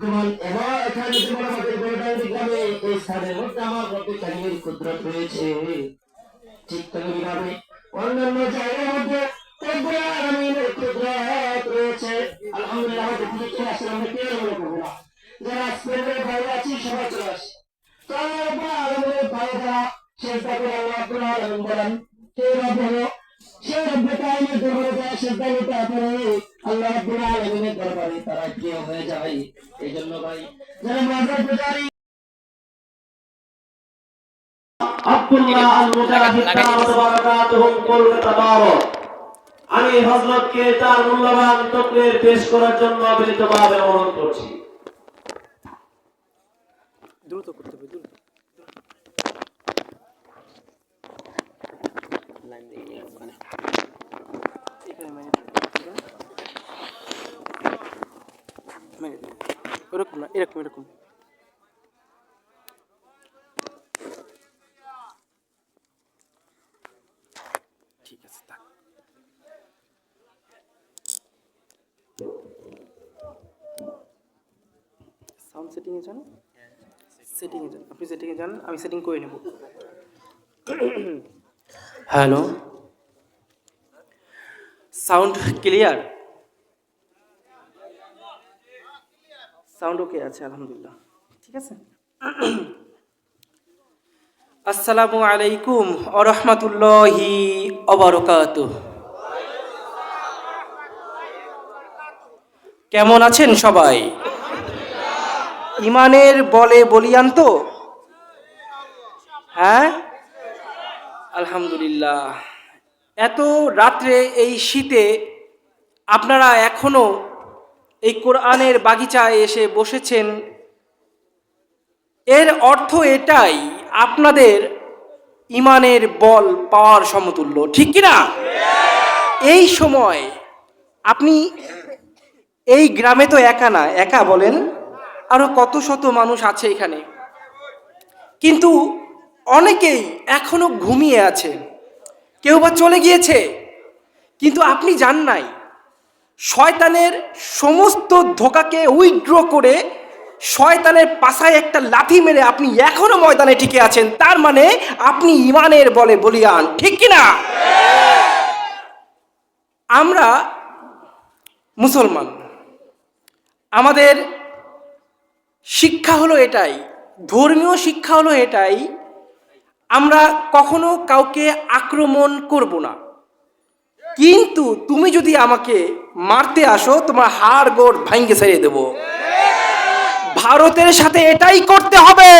এবং এখানে যেমন আমাদের গোল্ডান গ্রামে এই স্থানের মধ্যে আমার রব্বুল কারীমের কুদরত রয়েছে, ঠিক তেমনিভাবে অন্যান্য জায়গার মধ্যে রব্বুল আলামিনের কুদরত রয়েছে। আলহামদুলিল্লাহ, আমাদের দিকে আসলে আমরা কেউ মনে করবো না, যারা স্পেনের বাইরে আছি সবাই চলে আসে। তো আল্লাহ রব্বুল আলামিনের বাইরে সেজদা করে আল্লাহ রব্বুল আলামিন বলেন, কে রব হলো? সে রব্বুল কারীমের দরবারে যায় সেজদা করতে পারে, আল্লাহ রাব্বুল আলামিনের দরবারে তারা প্রিয় হয়ে যায়। এই জন্য ভাই যারা মাজার পূজারী আব্দুল্লাহ আল-মুজাহিদ তাবারাকাতুহুম কলকাতা তাবারক, আমি হযরতকে তার মূল্যবান তকরীর পেশ করার জন্য বিনীতভাবে অনুরোধ করছি। দ্রুত করতে হবে, দ্রুত লাইন দিয়ে ওখানে ওরকম না, এরকম এরকম। ঠিক আছে, থাক। সাউন্ড সেটিংয়ে যান, সেটিংয়ে যান, আপনি সেটিংয়ে যান, আমি সেটিং করে নেব। Hello, sound clear? সাউন্ড ওকে আছে, আলহামদুলিল্লাহ, ঠিক আছে। আসসালামু আলাইকুম ওয়া রাহমাতুল্লাহি ওয়া বারাকাতুহু। কেমন আছেন সবাই? ইমানের বলে বলিয়ান তো? হ্যাঁ, আলহামদুলিল্লাহ। এত রাত্রে এই শীতে আপনারা এখনো এই কোরআনের বাগিচায় এসে বসেছেন, এর অর্থ এটাই আপনাদের ইমানের বল পাওয়ার সমতুল্য, ঠিক কিনা? এই সময় আপনি এই গ্রামে তো একা না, একা বলেন, আরো কত শত মানুষ আছে এখানে, কিন্তু অনেকেই এখনো ঘুমিয়ে আছে, কেউ বা চলে গিয়েছে, কিন্তু আপনি জান নাই। শয়তানের সমস্ত ধোঁকাকে উইথড্র করে শয়তানের পাছায় একটা লাথি মেরে আপনি এখনো ময়দানে টিকে আছেন, তার মানে আপনি ইমানের বলে বলিয়ান, ঠিক কিনা? আমরা মুসলমান, আমাদের শিক্ষা হলো এটাই, ধর্মীয় শিক্ষা হলো এটাই, আমরা কখনো কাউকে আক্রমণ করব না, কিন্তু তুমি যদি আমাকে মারতে আসো তোমার হাড় গোড় ভাঙ্গে ছেড়ে দেব। ভারতের সাথে এটাই করতে হবে,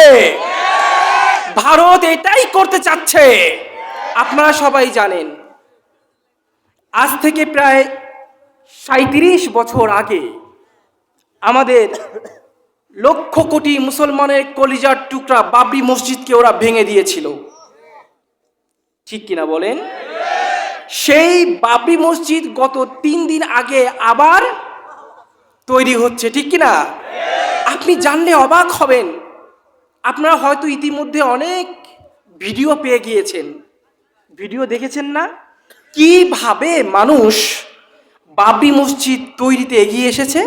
ভারত এটাই করতে চাচ্ছে, আপনারা সবাই জানেন। আজ থেকে প্রায় ৩৭ বছর আগে আমাদের লক্ষ কোটি মুসলমানের কলিজার টুকরা বাবরি মসজিদকে ওরা ভেঙে দিয়েছিল, ঠিক কিনা বলেন? সেই বাবরি মসজিদ গত ৩ দিন আগে আবার তৈরি হচ্ছে, ঠিক কিনা? আপনি জানলে অবাক হবেন, আপনারা হয়তো ইতিমধ্যে অনেক ভিডিও পেয়ে গিয়েছেন, ভিডিও দেখেছেন না, কিভাবে মানুষ বাবরি মসজিদ তৈরিতে এগিয়ে এসেছে।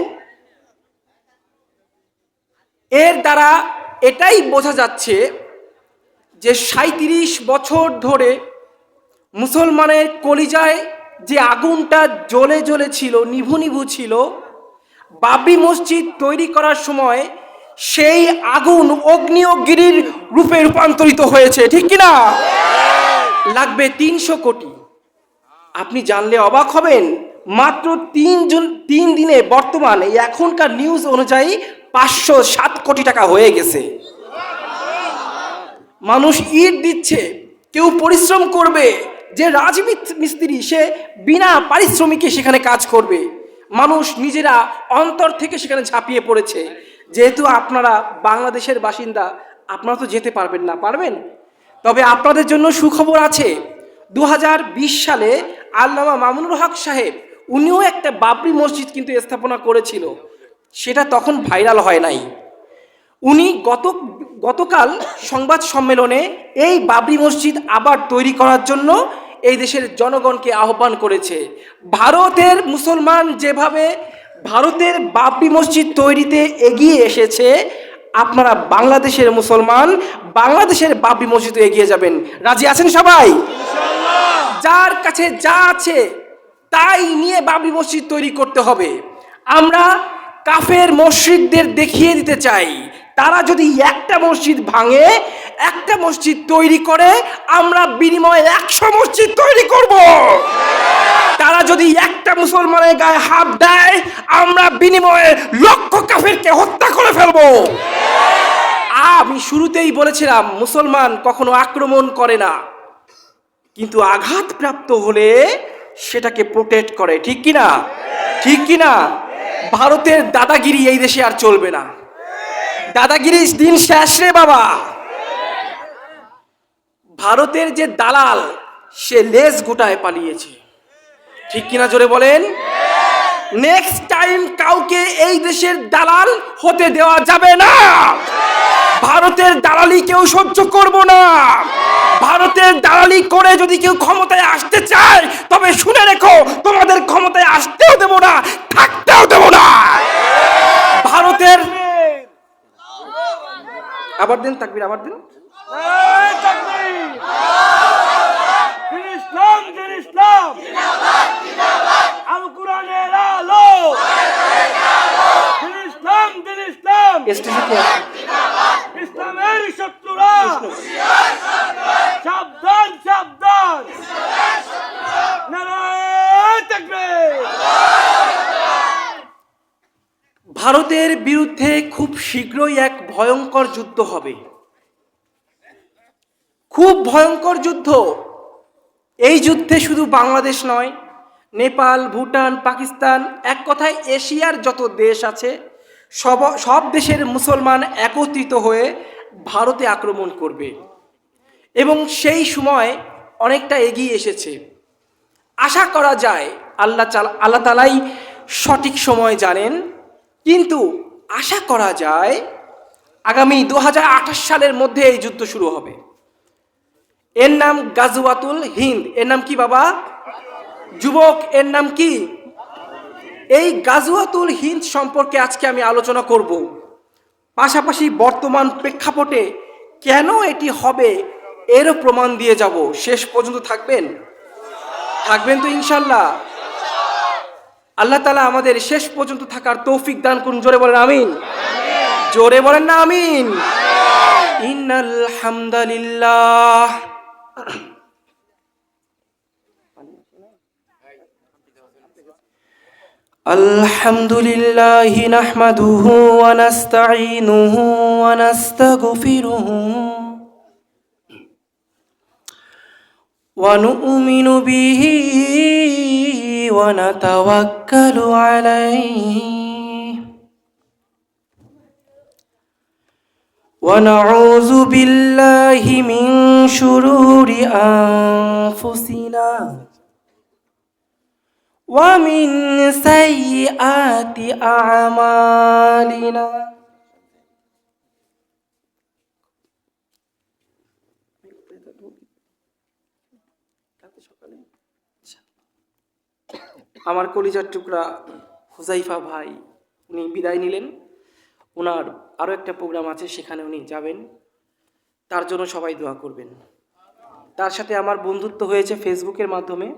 এর দ্বারা এটাই বোঝা যাচ্ছে যে ৩৭ বছর ধরে মুসলমানের কলিজায় যে আগুনটা জ্বলে জ্বলে ছিল, নিভু নিভু ছিল, বাবরি মসজিদ তৈরি করার সময় সেই আগুন অগ্নিগিরির রূপে রূপান্তরিত হয়েছে, ঠিক কিনা? লাগবে ৩০০ কোটি। আপনি জানলে অবাক হবেন, মাত্র ৩ দিনে বর্তমানে এখনকার নিউজ অনুযায়ী ৫০৭ কোটি টাকা হয়ে গেছে। মানুষ ইট দিচ্ছে, কেউ পরিশ্রম করবে, যে রাজমিস্ত্রি সে বিনা পারিশ্রমিকে সেখানে কাজ করবে, মানুষ নিজেরা অন্তর থেকে সেখানে ঝাঁপিয়ে পড়েছে। যেহেতু আপনারা বাংলাদেশের বাসিন্দা, আপনারা তো যেতে পারবেন না, পারবেন? তবে আপনাদের জন্য সুখবর আছে, ২০২০ সালে আল্লামা মামুনুল হক সাহেব উনিও একটা বাবরি মসজিদ কিন্তু স্থাপনা করেছিল, সেটা তখন ভাইরাল হয় নাই। উনি গতকাল সংবাদ সম্মেলনে এই বাবরি মসজিদ আবার তৈরি করার জন্য এই দেশের জনগণকে আহ্বান করেছে। ভারতের মুসলমান যেভাবে ভারতের বাবরি মসজিদ তৈরিতে এগিয়ে এসেছে, আপনারা বাংলাদেশের মুসলমান বাংলাদেশের বাবরি মসজিদে এগিয়ে যাবেন। রাজি আছেন সবাই? যার কাছে যা আছে তাই নিয়ে বাবরি মসজিদ তৈরি করতে হবে। আমরা কাফের মুশরিকদের দেখিয়ে দিতে চাই, তারা যদি একটা মসজিদ ভাঙে, একটা মসজিদ তৈরি করে, আমরা বিনিময়ে 100 মসজিদ তৈরি করব। তারা যদি একটা মুসলমানের গায়ে হাত দেয়, আমরা বিনিময়ে লক্ষ কাফেরকে হত্যা করে ফেলবো। আমি শুরুতেই বলেছিলাম, মুসলমান কখনো আক্রমণ করে না, কিন্তু আঘাতপ্রাপ্ত হলে সেটাকে প্রোটেক্ট করে। ঠিক কিনা? ঠিক কিনা? ভারতের দাদাগিরি এই দেশে আর চলবে না। দাদাগিরির দিন শেষ রে বাবা। ভারতের যে দালাল, সে লেজ গোটায় পালিয়েছে। ঠিক কিনা জোরে বলেন? নেক্সট টাইম কাউকে এই দেশের দালাল হতে দেওয়া যাবে না। ভারতের দালালি কেউ সহ্য করব না। ভারতের দালালি করে যদি কেউ ক্ষমতায় আসতে চায়, তবে শুনে রেখো, তোমাদের ক্ষমতায় আসতেও দেব না, থাকতেও দেব না। ভারতের আবার দিন তাকবীর, আবার দিন। ইসলামের শত্রুরা সাবধান সাবধান, নারায়ে তাকবীর। ভারতের বিরুদ্ধে খুব শীঘ্রই এক ভয়ঙ্কর যুদ্ধ হবে, খুব ভয়ঙ্কর যুদ্ধ। এই যুদ্ধে শুধু বাংলাদেশ নয়, নেপাল, ভুটান, পাকিস্তান, এক কথায় এশিয়ার যত দেশ আছে, সব দেশের মুসলমান একত্রিত হয়ে ভারতে আক্রমণ করবে এবং সেই সময় অনেকটা এগিয়ে এসেছে। আশা করা যায় আল্লাহ তাআলাই সঠিক সময় জানেন, কিন্তু আশা করা যায় আগামী 2028 সালের মধ্যে এই যুদ্ধ শুরু হবে। এর নাম গাজওয়াতুল হিন্দ। এর নাম কি বাবা? যুবক, এর নাম কি? এই গাজওয়াতুল হিন্দ সম্পর্কে আজকে আমি আলোচনা করব। পাশাপাশি বর্তমান প্রেক্ষাপটে কেন এটি হবে এরও প্রমাণ দিয়ে যাব। শেষ পর্যন্ত থাকবেন? থাকবেন তো ইনশাল্লাহ? আল্লাহ তাআলা আমাদের শেষ পর্যন্ত থাকার তৌফিক দান করুন। জোরে বলেন আমিন। জোরে বলেন না আমিন। ইন্নাল হামদালিল্লাহ আলহামদুলিল্লাহি নাহমাদুহু ওয়া নাস্তাঈনুহু ওয়া নাস্তাগফিরুহু ওয়া নু'মিনু বিহি ওয়া নাতাওয়াক্কালু আলাইহি ওয়া নাউযু বিল্লাহি মিন শুরুরি আনফুসিনা ওয়া মিন সাইয়্যাতি আ'মালিনা। আমার কলিজার টুকরা হুজাইফা ভাই, উনি বিদায় নিলেন। ওনার আরও একটা প্রোগ্রাম আছে, সেখানে উনি যাবেন। তার জন্য সবাই দোয়া করবেন। তার সাথে আমার বন্ধুত্ব হয়েছে ফেসবুকের মাধ্যমে।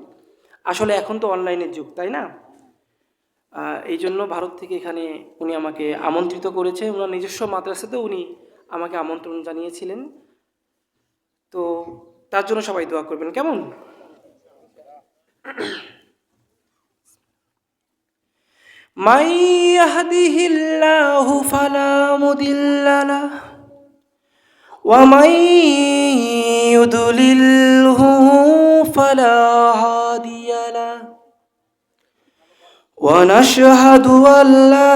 আসলে এখন তো অনলাইনের যুগ, তাই না? এই জন্য ভারত থেকে এখানে উনি আমাকে আমন্ত্রিত করেছে। ওনার নিজস্ব মাদ্রাসাতেও উনি আমাকে আমন্ত্রণ জানিয়েছিলেন। তো তার জন্য সবাই দোয়া করবেন, কেমন? মান ইয়াহদিহিল্লাহু ফালা মুদিল্লা লাহু ওয়া মান ইউদ্লিলহু ফালা হাদিয়া লাহু ওয়া নাশহাদু আল্লা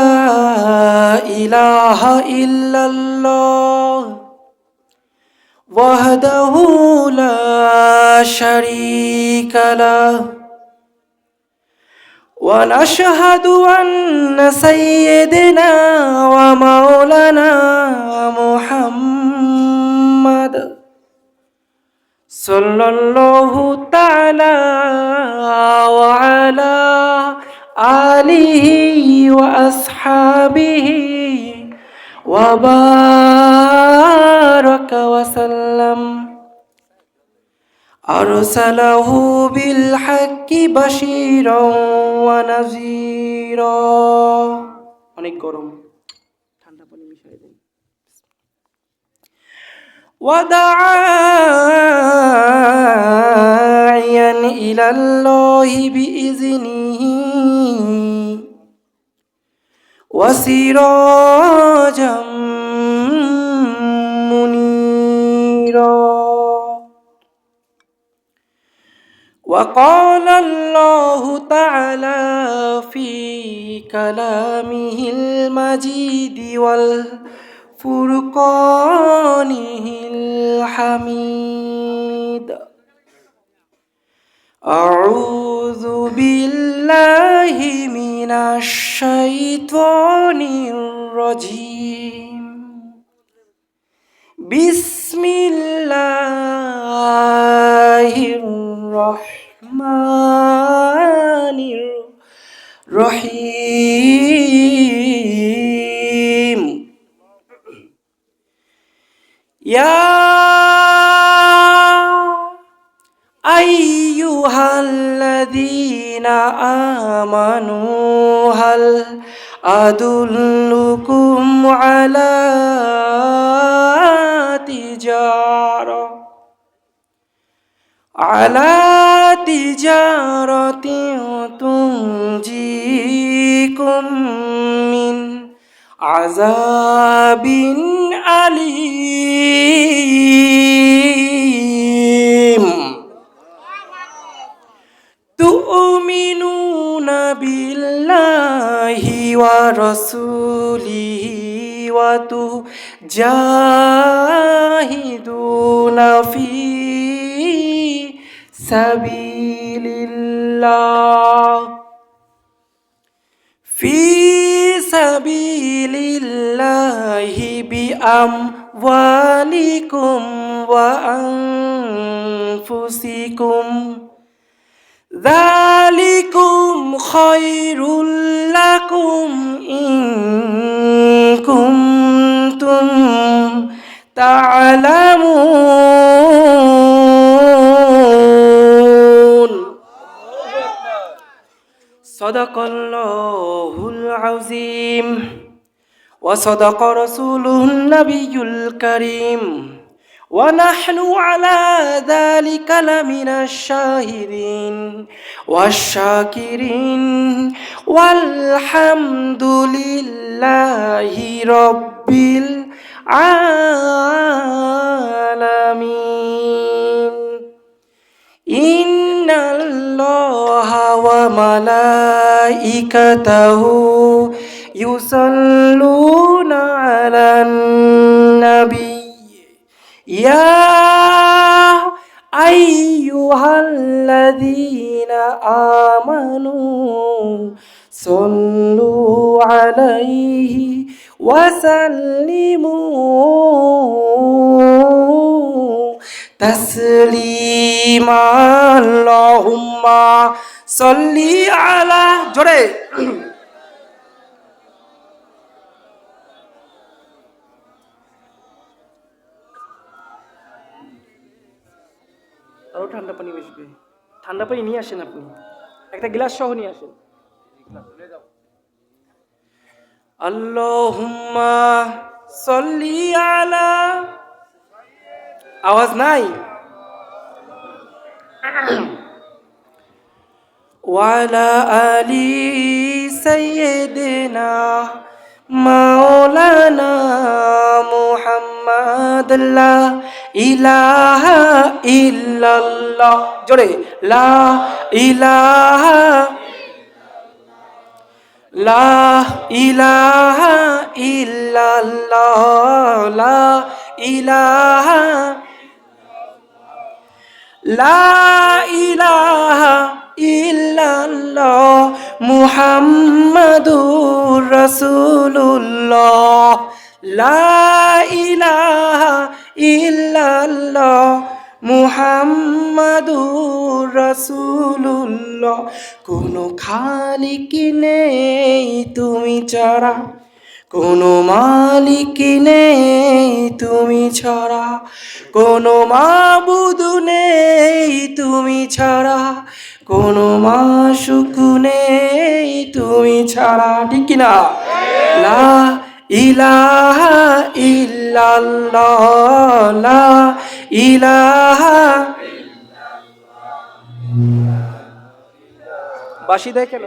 ইলাহা ইল্লাল্লাহ ওয়াহদাহু লা শারীকা লাহু ওয়া নাশহাদু আন্না সাইয়্যিদানা ওয়া মাওলানা মুহাম্মাদ সাল্লাল্লাহু তাআলা ওয়া আলা آله وأصحابه وبارك وسلم أرسله بالحق بشيرا ونذيرا অনেক গরম ঠান্ডা পানি মিশিয়ে দিন وداعيا إلى الله بإذنه وسراجا منيرا وقال الله تعالى في كلامه المجيد والفرقانه الحميد أعوذ بالله من الشيطان الرجيم بسم الله الرحمن الرحيم يا أيها الذين آمنوا هل أدلكم على تجارة تنجيكم من عذاب أليم تؤمنون بالله ورسوله وتجاهدون في سبيل الله بأموالكم وأنفسكم ذلكم خير لكم إن كنتم تعلمون صدق الله العظيم وصدق رسوله النبي الكريم ونحن على ذلك لمن الشاهدين والشاكرين والحمد لله رب العالمين إن الله وملائكته يصلون على النبي يا أيها الذين آمنوا صلوا عليه وسلموا تسليما اللهم صل على جوري আরো ঠান্ডা পানি বসবে ঠান্ডা পানি নিয়ে আসেন আপনি একটা গ্লাস সহ নিয়ে আসেন আল্লাহুম্মা সাল্লি আলা আওয়াজ নাই ওয়ালা আলি সাইয়্যিদিনা মাওলানা মুহাম্মদ লা ইলাহা ইল্লাল্লাহ জোরে লা ইলাহা লা ইলাহা ইল্লাল্লাহ লা ইলাহা লা ইলাহা ইল্লাল্লাহ মুহাম্মাদুর রাসূলুল্লাহ লা ইলাহা ইল্লাল্লাহ মুহাম্মাদুর রাসূলুল্লাহ। কোনো খালিক নেই তুমি ছাড়া, কোনো মালিক নেই তুমি ছাড়া, কোনো মাবুদ নেই তুমি ছাড়া, কোনো মাশুক নেই তুমি ছাড়া। ঠিক কিনা? লা ইলাহা ইল্লাল্লাহ, লা ইলাহা। বাঁশি দেয় কেন?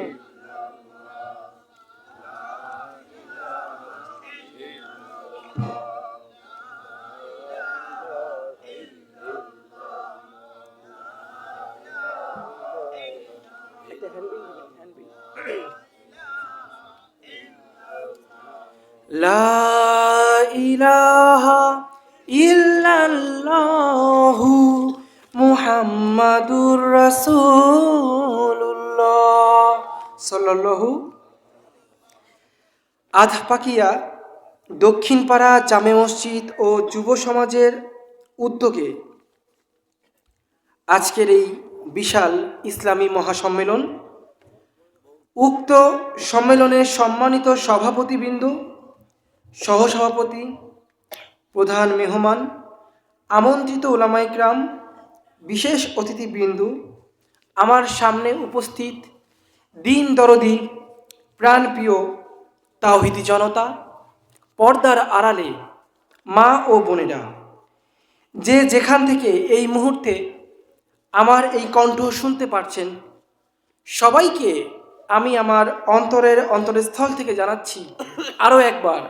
লা ইলাহা ইল্লাল্লাহু মুহাম্মাদুর রাসূলুল্লাহ সাল্লাল্লাহু। আধপাকিয়া দক্ষিণপাড়া জামে মসজিদ ও যুব সমাজের উদ্যোগে আজকের এই বিশাল ইসলামী মহাসম্মেলন, উক্ত সম্মেলনের সম্মানিত সভাপতিবৃন্দ, সহসভাপতি, প্রধান মেহমান, আমন্ত্রিত ওলামায়ে কেরাম, বিশেষ অতিথিবৃন্দ, আমার সামনে উপস্থিত দিন দরদি প্রাণপ্রিয় তাওহীদি জনতা, পর্দার আড়ালে মা ও বোনেরা, যে যেখান থেকে এই মুহূর্তে আমার এই কণ্ঠ শুনতে পারছেন, সবাইকে আমি আমার অন্তরস্থল থেকে জানাচ্ছি আরও একবার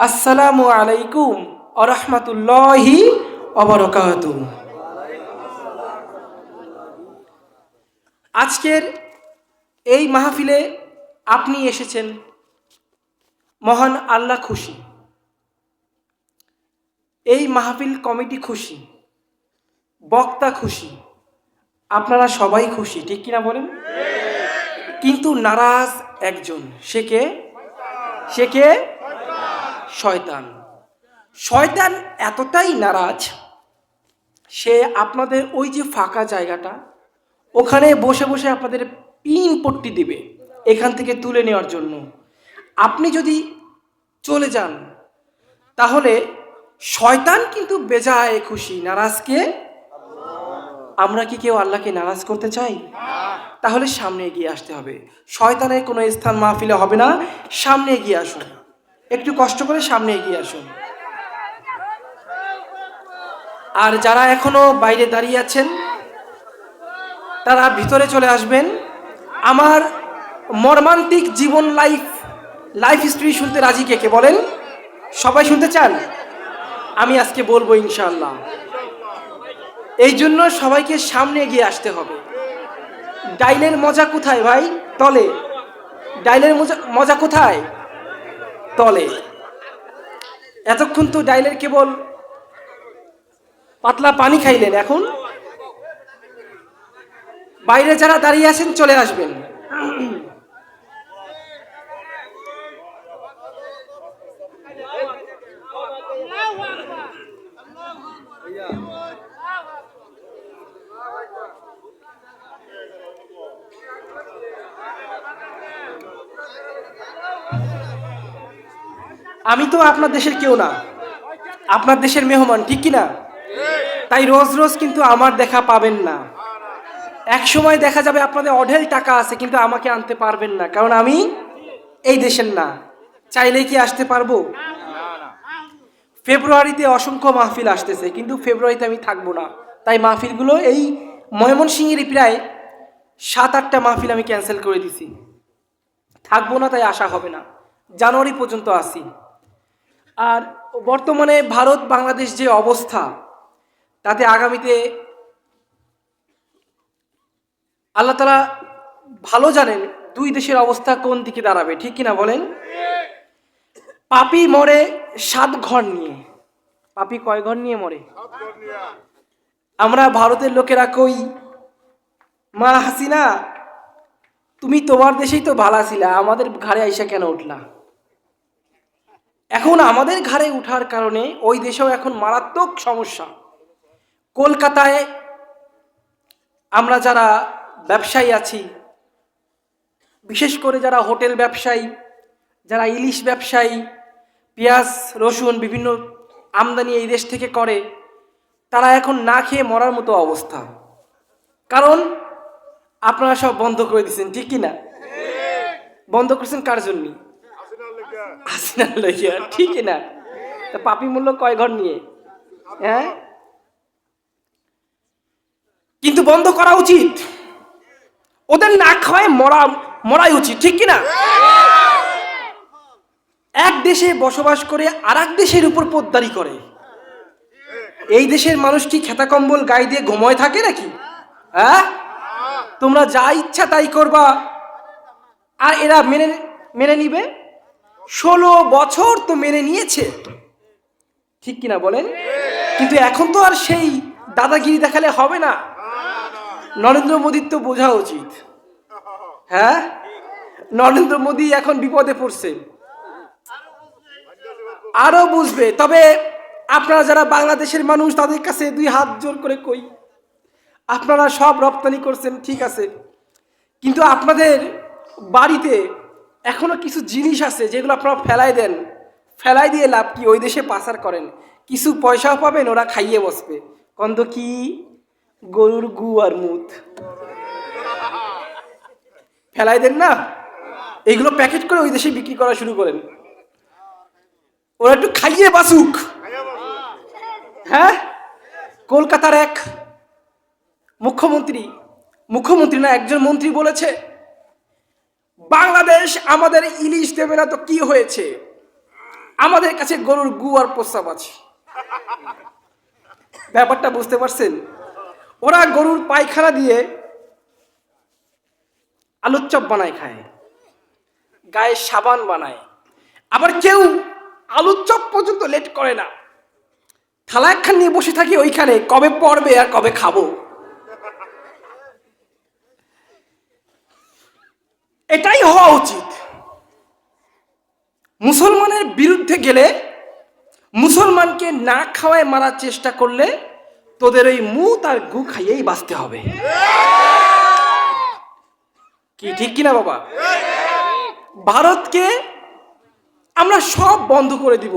আসসালামু আলাইকুম ওয়া রাহমাতুল্লাহি ওয়া বারাকাতুহু। আজকের এই মাহফিলে আপনি এসেছেন, মহান আল্লাহ খুশি, এই মাহফিল কমিটি খুশি, বক্তা খুশি, আপনারা সবাই খুশি, ঠিক কিনা বলেন? কিন্তু নারাজ একজন, সে কে? সে কে? শয়তান। শয়তান এতটাই নারাজ, সে আপনাদের ওই যে ফাঁকা জায়গাটা, ওখানে বসে বসে আপনাদের পিন পট্টি দিবে এখান থেকে তুলে নেওয়ার জন্য। আপনি যদি চলে যান তাহলে শয়তান কিন্তু বেজায় খুশি। নারাজকে আমরা কি কেউ আল্লাহকে নারাজ করতে চাই? তাহলে সামনে এগিয়ে আসতে হবে। শয়তানের কোনো স্থান মাহফিলে হবে না। সামনে এগিয়ে আসুন, একটু কষ্ট করে সামনে এগিয়ে আসুন। আর যারা এখনো বাইরে দাঁড়িয়ে আছেন তারা ভিতরে চলে আসবেন। আমার মর্মান্তিক জীবন লাইফ হিস্ট্রি শুনতে রাজি কে কে বলেন? সবাই শুনতে চান? আমি আজকে বলবো ইনশাআল্লাহ। এই জন্য সবাইকে সামনে এগিয়ে আসতে হবে। ডাইলের মজা কোথায় ভাই? তলে। ডাইলের মজা কোথায়? তলে। এতক্ষণ তো ডাইলের কেবল পাতলা পানি খাইলেন, এখন বাইরে যারা দাঁড়িয়ে আছেন চলে আসবেন। আমি তো আপনার দেশের কেউ না, আপনার দেশের মেহমান, ঠিক কিনা? তাই রোজ রোজ কিন্তু আমার দেখা পাবেন না। এক সময় দেখা যাবে আপনাদের অঢেল টাকা আছে, কিন্তু আমাকে আনতে পারবেন না, কারণ আমি এই দেশের না। চাইলেই কি আসতে পারবো? ফেব্রুয়ারিতে অসংখ্য মাহফিল আসতেছে, কিন্তু ফেব্রুয়ারিতে আমি থাকবো না। তাই মাহফিলগুলো এই ময়মনসিংহেরই প্রায় 7-8টা মাহফিল আমি ক্যান্সেল করে দিছি। থাকবো না, তাই আসা হবে না। জানুয়ারি পর্যন্ত আসি। আর বর্তমানে ভারত বাংলাদেশ যে অবস্থা, তাতে আগামীতে আল্লাহ তাআলা ভালো জানেন দুই দেশের অবস্থা কোন দিকে দাঁড়াবে, ঠিক কিনা বলেন? পাপী মরে 7 ঘর নিয়ে। পাপী কয় ঘর নিয়ে মরে? আমরা ভারতের লোকেরা কই, মা হাসিনা তুমি তোমার দেশেই তো ভালো ছিলা, আমাদের ঘাড়ে আইসা কেন উঠলা? এখন আমাদের ঘাড়ে উঠার কারণে ওই দেশেও এখন মারাত্মক সমস্যা। কলকাতায় আমরা যারা ব্যবসায়ী আছি, বিশেষ করে যারা হোটেল ব্যবসায়ী, যারা ইলিশ ব্যবসায়ী, পেঁয়াজ রসুন বিভিন্ন আমদানি এই দেশ থেকে করে, তারা এখন না খেয়ে মরার মতো অবস্থা। কারণ আপনারা সব বন্ধ করে দিচ্ছেন, ঠিক কি না? বন্ধ করছেন কার জন্য? হাসিনার লইয়া, ঠিক না? তা পাপি মূল্য কয় ঘর নিয়ে? হ্যাঁ, কিন্তু বন্ধ করা উচিত। ওদের না খাওয়ায় মরাই উচিত, ঠিক কিনা? এক দেশে বসবাস করে আর এক দেশের উপর পোদ্দারি করে। এই দেশের মানুষ কি খেতা কম্বল গায়ে দিয়ে ঘুমোয় থাকে নাকি? হ্যাঁ, তোমরা যা ইচ্ছা তাই করবা আর এরা মেনে নিবে। 16 বছর তো মেনে নিয়েছে, ঠিক কিনা বলেন? কিন্তু এখন তো আর সেই দাদাগিরি দেখালে হবে না। নরেন্দ্র মোদীর তো বোঝা উচিত। হ্যাঁ, নরেন্দ্র মোদী এখন বিপদে পড়ছে, আরো বুঝবে। তবে আপনারা যারা বাংলাদেশের মানুষ, তাদের কাছে 2 হাত জোর করে কই, আপনারা সব রপ্তানি করছেন, ঠিক আছে, কিন্তু আপনাদের বাড়িতে এখনো কিছু জিনিস আছে যেগুলো আপনারা ফেলাই দেন। ফেলাই দিয়ে লাভ কি? ওই দেশে পাচার করেন, কিছু পয়সাও পাবেন, ওরা খাইয়ে বসবে। কন্দ কি? গরুর গু আর মুত ফেলাই দেন না, এইগুলো প্যাকেট করে ওই দেশে বিক্রি করা শুরু করেন, ওরা একটু খাইয়ে বাসুক। হ্যাঁ, কলকাতার এক মুখ্যমন্ত্রী না, একজন মন্ত্রী বলেছে, বাংলাদেশ আমাদের ইলিশ দেবে না তো কি হয়েছে, আমাদের কাছে গরুর গু আর প্রস্রাব আছে। ব্যাপারটা বুঝতে পারছেন? ওরা গরুর পায়খানা দিয়ে আলুর চপ বানায় খায়, গায়ে সাবান বানায়, আবার কেউ আলুর চপ পর্যন্ত লেট করে না, থালা একখান নিয়ে বসে থাকি ওইখানে, কবে পড়বে আর কবে খাবো। এটাই হওয়া উচিত। মুসলমানের বিরুদ্ধে গেলে, মুসলমানকে না খাওয়ায় মারার চেষ্টা করলে তোদের ওই মুত আর গু খাইয়েই বাঁচতে হবে। কি ঠিক কিনা বাবা? ভারতকে আমরা সব বন্ধ করে দিব,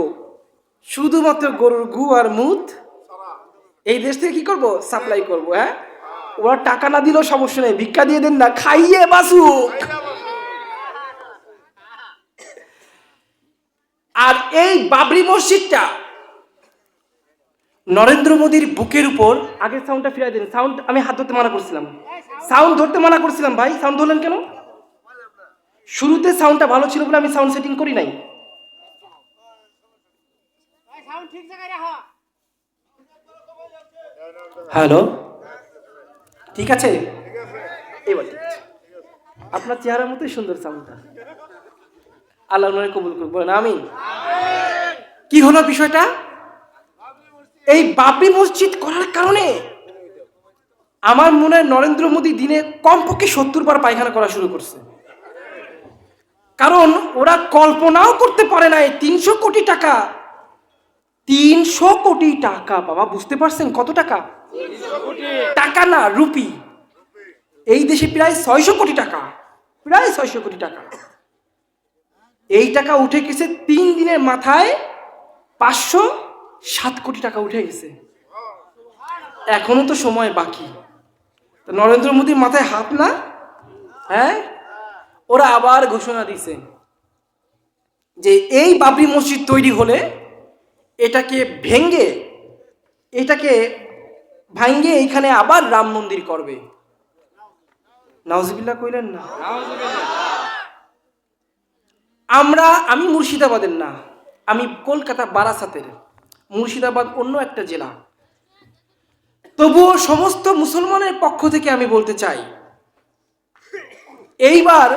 শুধুমাত্র গরুর গু আর মুত এই দেশ থেকে কি করব? সাপ্লাই করব। হ্যাঁ, ওরা টাকা না দিলেও সমস্যা নেই, ভিক্ষা দিয়ে দেন না, খাইয়ে বাসুক। আর এই বাবরি মসজিদটা নরেন্দ্র মোদীর বুকের উপর, আগের সাউন্ডটা ফিরাই দিন। সাউন্ড আমি হাত ধরতে মানা করছিলাম, সাউন্ড ধরতে মানা করছিলাম ভাই, সাউন্ড ধরলেন কেন? শুরুতে সাউন্ডটা ভালো ছিল বলে আমি সাউন্ড সেটিং করি নাই। হ্যালো, ঠিক আছে, এবার ঠিক আছে। আপনার চেহারার মতোই সুন্দর সাউন্ডটা, আল্লাহ নয় কবুল করুন, বলেন আমিন। কি হলো বিষয়টা? এই বাবরি মসজিদ করার কারণে আমার মনে হয় নরেন্দ্র মোদী দিনে কমপক্ষে 70 বার পায়খানা করা শুরু করছে। কারণ ওরা কল্পনাও করতে পারে না 300 কোটি টাকা, 300 কোটি টাকা, বাবা বুঝতে পারছেন কত টাকা? টাকা না, রুপি। এই দেশে প্রায় 600 কোটি টাকা, প্রায় 600 কোটি টাকা। এই টাকা উঠে গেছে 3 দিনের মাথায়, 507 কোটি টাকা উঠে গেছে। এখনো তো সময় বাকি। নরেন্দ্র মোদীর মাথায় হাত না? হ্যাঁ, ওরা আবার ঘোষণা দিছে যে এই বাবরি মসজিদ তৈরি হলে এটাকে ভাঙ্গে এইখানে আবার রাম মন্দির করবে। নাউজুবিল্লাহ কইলেন না? আমি মুর্শিদাবাদের না, আমি কলকাতা বারাসাতের। মুর্শিদাবাদ অন্য একটা জেলা। তবুও সমস্ত মুসলমানের পক্ষ থেকে আমি বলতে চাই, এইবার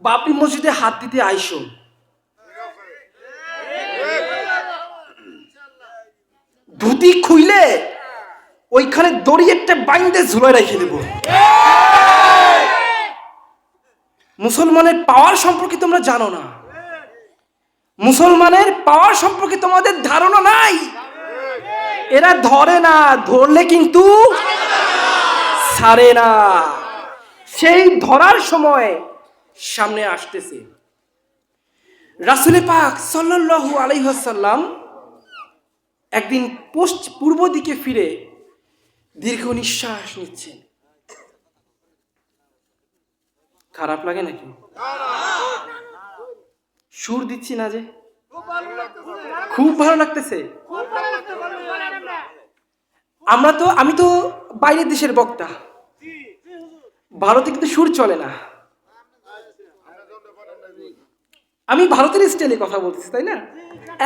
বাবরি মসজিদে হাত দিতে আইসো। ধুতি খুইলে ওইখানে দড়ি একটা বাইন্দে ঝুলাই রেখে দেব। মুসলমানের পাওয়ার সম্পর্কে তোমরা জানো না, মুসলমানের পাওয়ার সম্পর্কে তোমাদের ধারণা নাই। এরা ধরে না, ধরলে কিন্তু ছাড়ে না। সেই ধরার সময় সামনে আসতেছে রাসূল পাক সাল্লাল্লাহু আলাইহি ওয়াসাল্লাম একদিন পূর্ব দিকে ফিরে দীর্ঘ নিঃশ্বাস নিচ্ছেন। খারাপ লাগে নাকি? সুর দিচ্ছি না যে? খুব ভালো লাগতেছে। আমি তো বাইরের দেশের বক্তা, ভারতে কিন্তু সুর চলে না। আমি ভারতের স্টাইলে কথা বলতেছি, তাই না?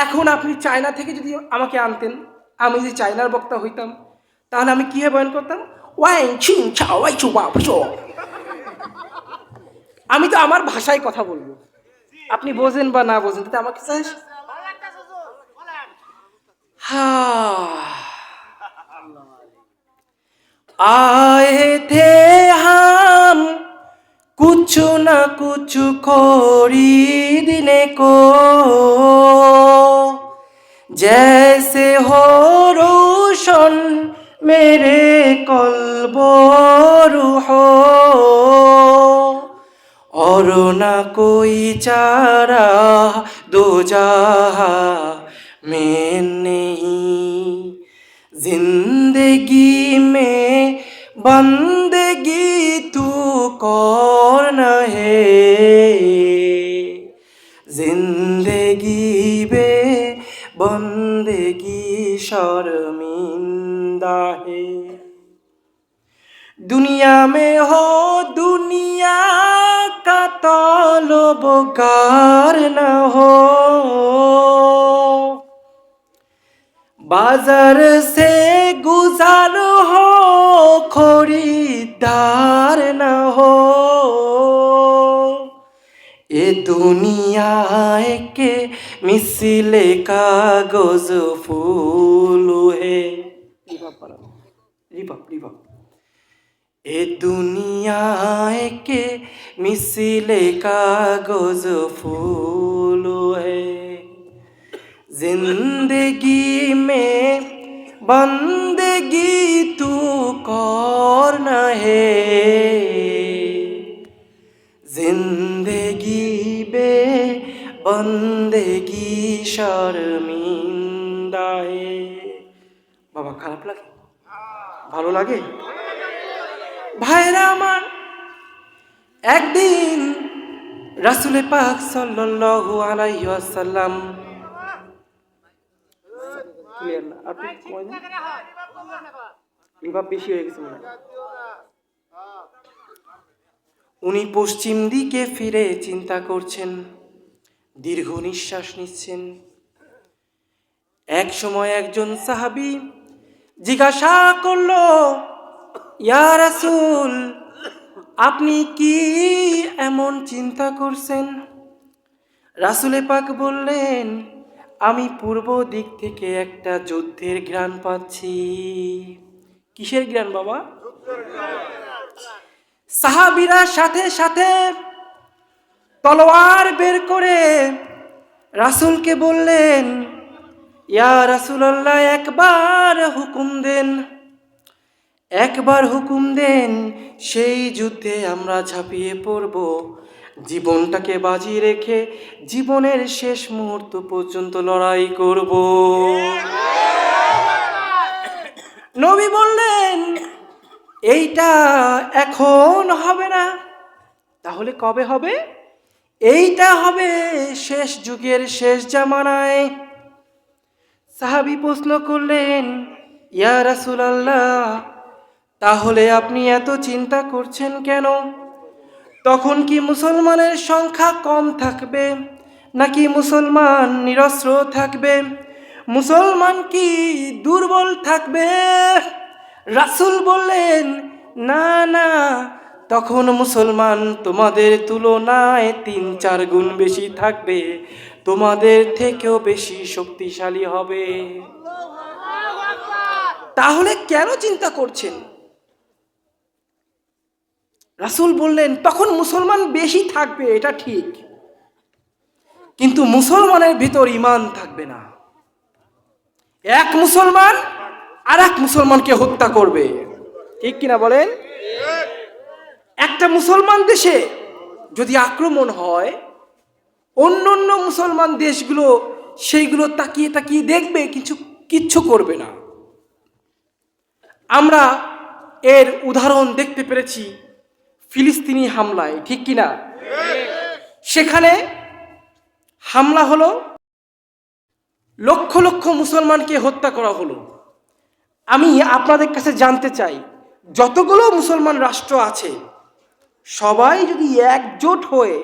এখন আপনি চায়না থেকে যদি আমাকে আনতেন, আমি যদি চায়নার বক্তা হইতাম, তাহলে আমি কিভাবে বয়ান করতাম? আমি তো আমার ভাষায় কথা বলবো, আপনি বোঝেন বা না বোঝেন তাতে আমাকে চাই। आए थे हम कुछ न कुछ खरीदने को, जैसे हो रोशन मेरे कल्ब रूहो, और न कोई चारा दो जहां में नहीं, जिंदगी में बंदगी तू कौन है, जिंदगी बे बंदगी शर्मिंदा है। दुनिया में हो दुनिया का तलबगार न हो, बाजार से गुजार हो खरीदार न हो, ये दुनिया के मिसले कागज फूल है। ये दुनिया के मिसले कागज फूल है, जिंदगी में बंदगी तू कौन है, जिंदगी बे बंदगी शर्मिंदा है। बाबा খারাপ লাগে? ভালো লাগে? ভাইরা আমার, একদিন রাসূল পাক সাল্লাল্লাহু আলাইহি ওয়াসাল্লাম বেশি হয়ে গেছে, উনি পশ্চিম দিকে ফিরে চিন্তা করছেন, দীর্ঘ নিঃশ্বাস নিচ্ছেন। এক সময় একজন সাহাবী জিজ্ঞাসা করলো, ইয়া রাসূল, আপনি কি এমন চিন্তা করছেন? রাসূল পাক বললেন, আমি পূর্ব দিক থেকে একটা যুদ্ধের ঘ্রাণ পাচ্ছি। কিসের ঘ্রাণ বাবা? সাহাবীরা সাথে সাথে তলোয়ার বের করে রাসূলকে বললেন, ইয়া রাসূলুল্লাহ, একবার হুকুম দেন, একবার হুকুম দেন, সেই যুদ্ধে আমরা ঝাঁপিয়ে পড়ব, জীবনটাকে বাজি রেখে জীবনের শেষ মুহূর্ত পর্যন্ত লড়াই করব। নবী বললেন, এইটা এখন হবে না, তাহলে কবে হবে? এইটা হবে শেষ যুগের শেষ জামানায়। সাহাবী প্রশ্ন করলেন, ইয়া রাসূলুল্লাহ, তাহলে আপনি এত চিন্তা করছেন কেন? তখন কি মুসলমানের সংখ্যা কম থাকবে, নাকি মুসলমান নিরস্ত্র থাকবে? মুসলমান কি দুর্বল থাকবে? রাসূল বললেন, না না, তখন মুসলমান তোমাদের তুলনায় ৩-৪ গুণ বেশি থাকবে, তোমাদের থেকেও বেশি শক্তিশালী হবে। তাহলে কেন চিন্তা করছেন? রাসূল বললেন, তখন মুসলমান বেশি থাকবে, এটা ঠিক, কিন্তু মুসলমানের ভিতর ঈমান থাকবে না। এক মুসলমান আর এক মুসলমানকে হত্যা করবে, ঠিক কিনা বলেন? একটা মুসলমান দেশে যদি আক্রমণ হয়, অন্য অন্য মুসলমান দেশগুলো সেইগুলো তাকিয়ে তাকিয়ে দেখবে, কিচ্ছু করবে না। আমরা এর উদাহরণ দেখতে পেরেছি ফিলিস্তিনি হামলায়, ঠিক কিনা? সেখানে হামলা হলো, লক্ষ লক্ষ মুসলমানকে হত্যা করা হলো। আমি আপনাদের কাছে জানতে চাই, যতগুলো মুসলমান রাষ্ট্র আছে সবাই যদি একজোট হয়ে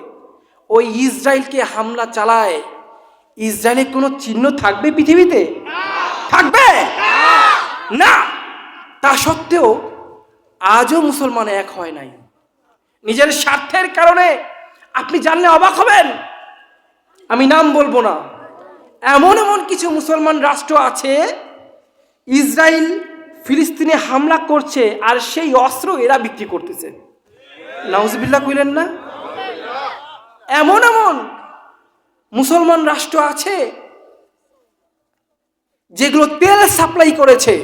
ওই ইসরায়েলকে হামলা চালায়, ইসরায়েলের কোনো চিহ্ন থাকবে পৃথিবীতে? থাকবে না। তা সত্ত্বেও আজও মুসলমান এক হয় নাই, নিজের স্বার্থের কারণে। আপনি জানলে অবাক হবেন, আমি নাম বলবো না, এমন এমন কিছু মুসলমান রাষ্ট্র আছে, ইসরায়েল ফিলিস্তিনে হামলা করছে আর সেই অস্ত্র এরা বিক্রি করতেছে। নাউজুবিল্লাহ কইলেন না? এমন এমন মুসলমান রাষ্ট্র আছে যেগুলো তেল সাপ্লাই করেছে।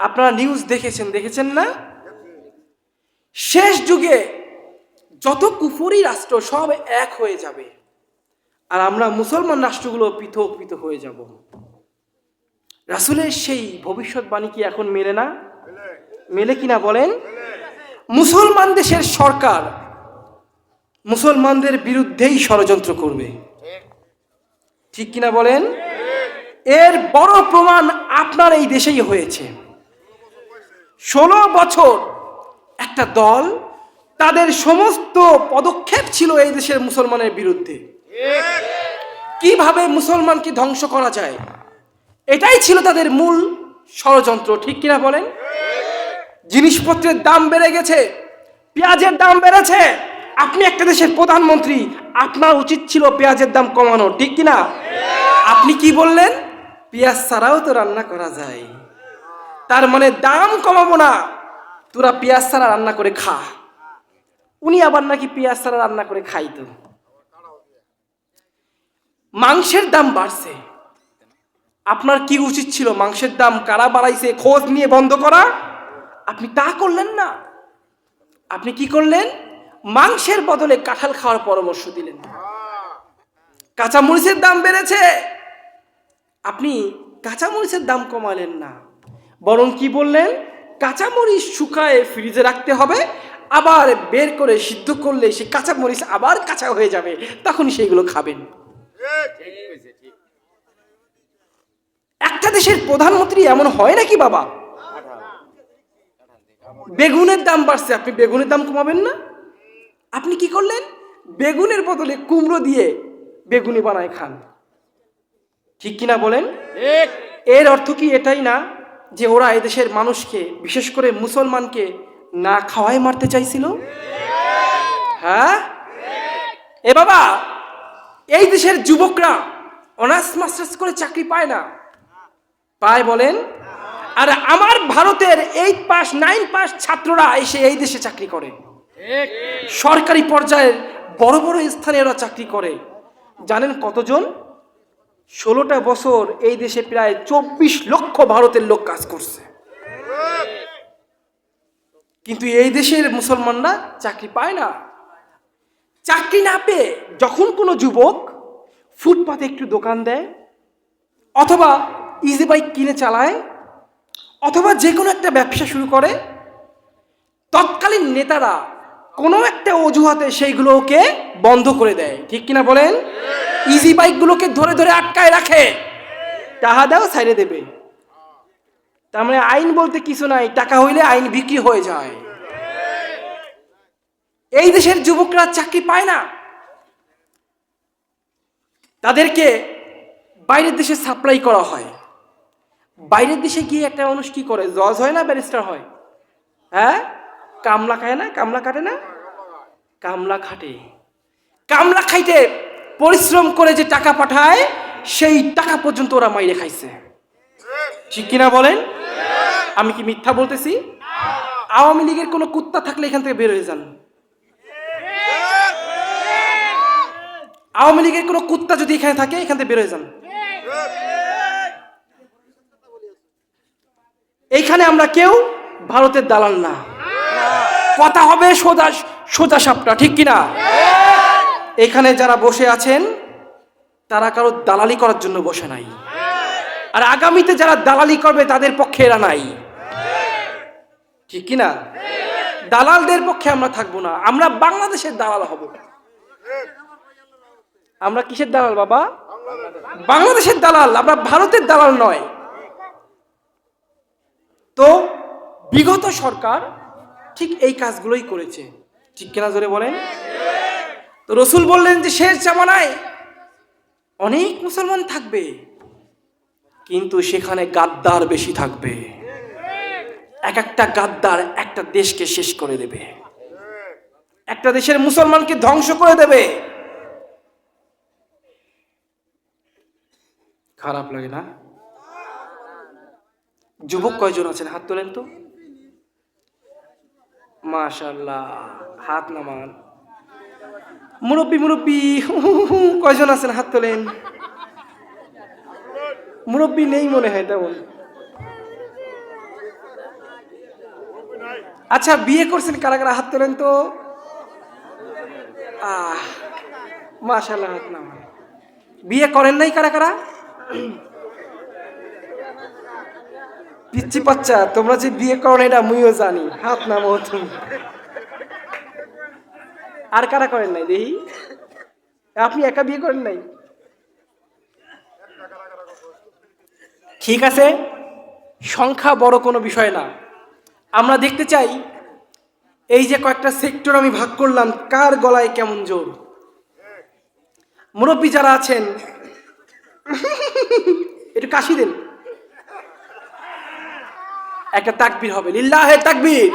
আপনারা নিউজ দেখেছেন না? শেষ যুগে যত কুফরি রাষ্ট্র সব এক হয়ে যাবে, আর আমরা মুসলমান রাষ্ট্রগুলো পৃথক পৃথক হয়ে যাব। রাসূলের সেই ভবিষ্যৎবাণী কি এখন মেলে না? মেলে কিনা বলেন? মুসলমান দেশের সরকার মুসলমানদের বিরুদ্ধেই ষড়যন্ত্র করবে, ঠিক কিনা বলেন? এর বড় প্রমাণ আপনার এই দেশেই হয়েছে। 16 বছর একটা দল, তাদের সমস্ত পদক্ষেপ ছিল এই দেশের মুসলমানের বিরুদ্ধে, কিভাবে মুসলমানকে ধ্বংস করা যায়, এটাই ছিল তাদের মূল ষড়যন্ত্র, ঠিক কিনা বলেন? জিনিসপত্রের দাম বেড়ে গেছে, পেঁয়াজের দাম বেড়েছে। আপনি একটা দেশের প্রধানমন্ত্রী, আপনার উচিত ছিল পেঁয়াজের দাম কমানো, ঠিক কিনা? আপনি কি বললেন? পেঁয়াজ ছাড়াও তো রান্না করা যায়, তার মানে দাম কমাবো না, তোরা পেঁয়াজ ছাড়া রান্না করে খা। উনি আবার নাকি পেঁয়াজ ছাড়া রান্না করে খাইতো। মাংসের দাম বাড়ছে, আপনার কি উচিত ছিল? মাংসের দাম কারা বাড়াইছে খোঁজ নিয়ে বন্ধ করা। আপনি তা করলেন না। আপনি কি করলেন? মাংসের বদলে কাঁঠাল খাওয়ার পরামর্শ দিলেন। কাঁচামরিচের দাম বেড়েছে, আপনি কাঁচামরিচের দাম কমালেন না, বরং কি বললেন? কাঁচামরিচ শুকায়ে ফ্রিজে রাখতে হবে, আবার বের করে সিদ্ধ করলে সে কাঁচামরিচ আবার কাঁচা হয়ে যাবে, তখন সেইগুলো খাবেন। একটা দেশের প্রধানমন্ত্রী এমন হয় নাকি বাবা? বেগুনের দাম বাড়ছে, আপনি বেগুনের দাম কমাবেন না? আপনি কি করলেন? বেগুনের বদলে কুমড়ো দিয়ে বেগুনি বানায় খান, ঠিক কিনা বলেন? এর অর্থ কি এটাই না যে ওরা এদেশের মানুষকে, বিশেষ করে মুসলমানকে না খাওয়াই মারতে চাইছিল? হ্যাঁ এ বাবা, এই দেশের যুবকরা অনার্স মাস্টার্স করে চাকরি পায় না, পায় বলেন? আর আমার ভারতের 8 পাস 9 পাস ছাত্ররা এসে এই দেশে চাকরি করে, সরকারি পর্যায়ের বড় বড় স্থানে ওরা চাকরি করে। জানেন কতজন? 16টা বছর এই দেশে প্রায় 24 লক্ষ ভারতের লোক কাজ করছে, কিন্তু এই দেশের মুসলমানরা চাকরি পায় না। চাকরি না পেয়ে যখন কোনো যুবক ফুটপাতে একটু দোকান দেয়, অথবা ইজি বাইক কিনে চালায়, অথবা যে কোনো একটা ব্যবসা শুরু করে, তৎকালীন নেতারা কোনো একটা অজুহাতে সেইগুলোকে বন্ধ করে দেয়, ঠিক কিনা বলেন? ইজি বাইকগুলোকে ধরে ধরে আটকায় রাখে, টাকা দাও ছাইড়ে দেবে। তার মানে আইন বলতে কিছু নাই, টাকা হইলে আইন বিক্রি হয়ে যায়। এই দেশের যুবকরা চাকরি পায় না, তাদেরকে বাইরের দেশে সাপ্লাই করা হয়। বাইরের দেশে গিয়ে একটা মানুষ কি করে? জজ হয় না ব্যারিস্টার হয়? হ্যাঁ, কামলা খায় না? কামলা কাটে না? কামলা খাটে। কামলা খাইতে পরিশ্রম করে যে টাকা পাঠায়, সেই টাকা পর্যন্ত ওরা মাইরে খাইছে, ঠিক কিনা বলেন? আমি কি মিথ্যা বলতেছি? আওয়ামী লীগের কোনো কুত্তা থাকলে এখান থেকে বের হয়ে যান। আওয়ামী লীগের কোনো কুত্তা যদি এখানে থাকে, এখান থেকে বের হয়ে যান। এখানে আমরা কেউ ভারতের দালাল না, কথা হবে সোজা সোজা সাপটা, ঠিক কিনা? এখানে যারা বসে আছেন তারা কারো দালালি করার জন্য বসে নাই, আর আগামীতে যারা দালালি করবে তাদের পক্ষে এরা নাই, ঠিক কিনা? দালালদের পক্ষে আমরা থাকবো না, আমরা বাংলাদেশের দালাল হব। আমরা কিসের দালাল বাবা? বাংলাদেশের দালাল, আমরা ভারতের দালাল নয়। তো বিগত সরকার ঠিক এই কাজগুলোই করেছে, ঠিক কিনা জোরে বলেন? তো রসুল বললেন যে শেষ জামানায় অনেক মুসলমান থাকবে, কিন্তু সেখানে গাদ্দার বেশি থাকবে। এক একটা গাদ্দার একটা দেশকে শেষ করে দেবে, একটা দেশের মুসলমানকে ধ্বংস করে দেবে। খারাপ লাগে না? যুবক কয়জন আছেন হাত তোলেন তো? মাশাআল্লাহ, হাত নামান। মুরব্বী মুরব্বী কয়জন আছেন হাত তোলেন? মুরব্বী নেই মনে হয় তেমন। আচ্ছা, বিয়ে করছেন কারা কারা হাত তোলেন তো? মাশাআল্লাহ, হাত নামান। বিয়ে করেন নাই কারা কারা? পিচ্ছি বাচ্চা, তোমরা যে বিয়ে করো না এটা আমিও জানি, হাত নামো তুমি। আর কারা করেন নাই দেখি? আপনি একা বিয়ে করেন নাই? ঠিক আছে, সংখ্যা বড় কোনো বিষয় না। আমরা দেখতে চাই এই যে কয়েকটা সেক্টর আমি ভাগ করলাম, কার গলায় কেমন জোর। মুরব্বী যারা আছেন একটু কাশি দেন, একটা তাকবীর হবে, লিল্লাহে তাকবীর।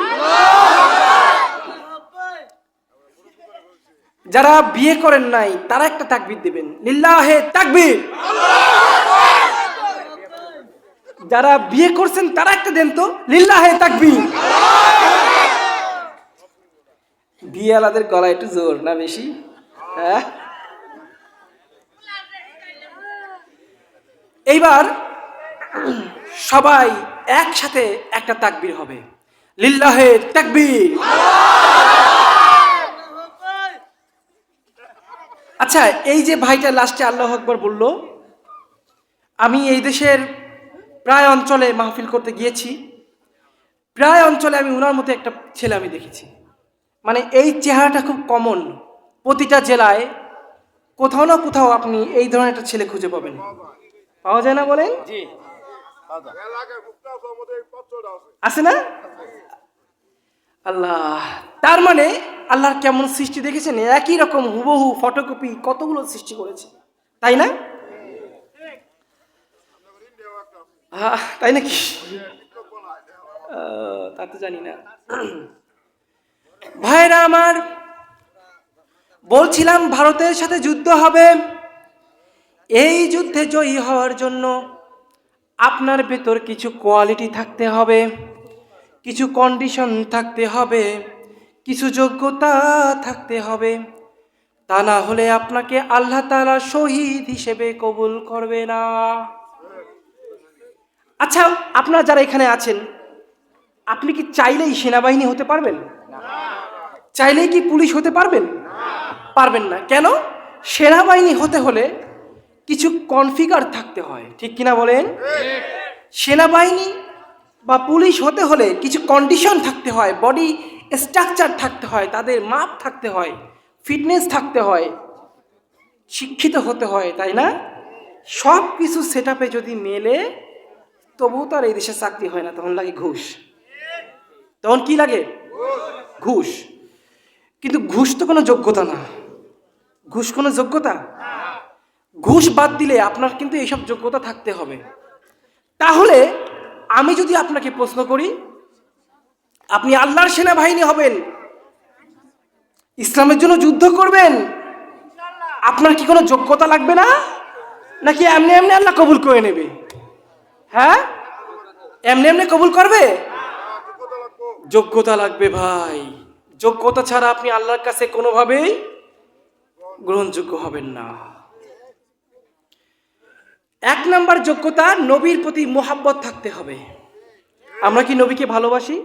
যারা বিয়ে করেন নাই তারা একটা তাকবীর দিবেন, লিল্লাহে তাকবীর। যারা বিয়ে করছেন তারা একটা দেন তো, লিল্লাহে তাকবীর। বিয়েওয়ালাদের গলায় একটু জোর না বেশি? হ্যাঁ, এইবার সবাই একসাথে একটা তাকবীর হবে, লিল্লাহে তাকবীর। আচ্ছা, এই যে ভাইটা লাস্টে আল্লাহু আকবার বলল, আমি এই দেশের প্রায় অঞ্চলে মাহফিল করতে গিয়েছি, প্রায় অঞ্চলে আমি ওনার মতো একটা ছেলে আমি দেখেছি। মানে এই চেহারাটা খুব কমন, প্রতিটা জেলায় কোথাও না কোথাও আপনি এই ধরনের একটা ছেলে খুঁজে পাবেন। পাওয়া যায় না বলেন? আছে না? আল্লাহ, তার মানে আল্লাহর কেমন সৃষ্টি দেখেছেন? একই রকম হুবহু ফটোকপি কতগুলো সৃষ্টি করেছে, তাই না? তাই নাকি? তা তো জানি না। ভাইরা আমার, বলছিলাম ভারতের সাথে যুদ্ধ হবে। এই যুদ্ধে জয়ী হওয়ার জন্য আপনার ভেতর কিছু কোয়ালিটি থাকতে হবে, কিছু কন্ডিশন থাকতে হবে, কিছু যোগ্যতা থাকতে হবে। তা না হলে আপনাকে আল্লাহ তাআলা শহীদ হিসেবে কবুল করবে না। আচ্ছা, আপনারা যারা এখানে আছেন, আপনি কি চাইলেই সেনাবাহিনী হতে পারবেন? চাইলেই কি পুলিশ হতে পারবেন? পারবেন না। কেন? সেনাবাহিনী হতে হলে কিছু কনফিগার থাকতে হয়, ঠিক কিনা বলেন? সেনাবাহিনী বা পুলিশ হতে হলে কিছু কন্ডিশন থাকতে হয়, বডি স্ট্রাকচার থাকতে হয়, তাদের মাপ থাকতে হয়, ফিটনেস থাকতে হয়, শিক্ষিত হতে হয়, তাই না? সব কিছু সেট আপে যদি মেলে তবুও তো আর এই দেশে চাকরি হয় না, তখন লাগে ঘুষ। তখন কি লাগে? ঘুষ। কিন্তু ঘুষ তো কোনো যোগ্যতা না। ঘুষ কোনো যোগ্যতা? ঘুষ বাদ দিলে আপনার কিন্তু এইসব যোগ্যতা থাকতে হবে। তাহলে আমি যদি আপনাকে প্রশ্ন করি, আপনি আল্লাহর সেনাবাহিনী হবেন, ইসলামের জন্য যুদ্ধ করবেন, আপনার কি কোনো যোগ্যতা লাগবে না? নাকি এমনি এমনি আল্লাহ কবুল করে নেবে? হ্যাঁ, এমনি এমনি কবুল করবে? যোগ্যতা লাগবে ভাই। যোগ্যতা ছাড়া আপনি আল্লাহর কাছে কোনোভাবেই গ্রহণযোগ্য হবেন না। এক নাম্বার যোগ্যতা, নবীর প্রতি মোহাব্বত থাকতে হবে। আমরা কি নবীকে ভালোবাসি?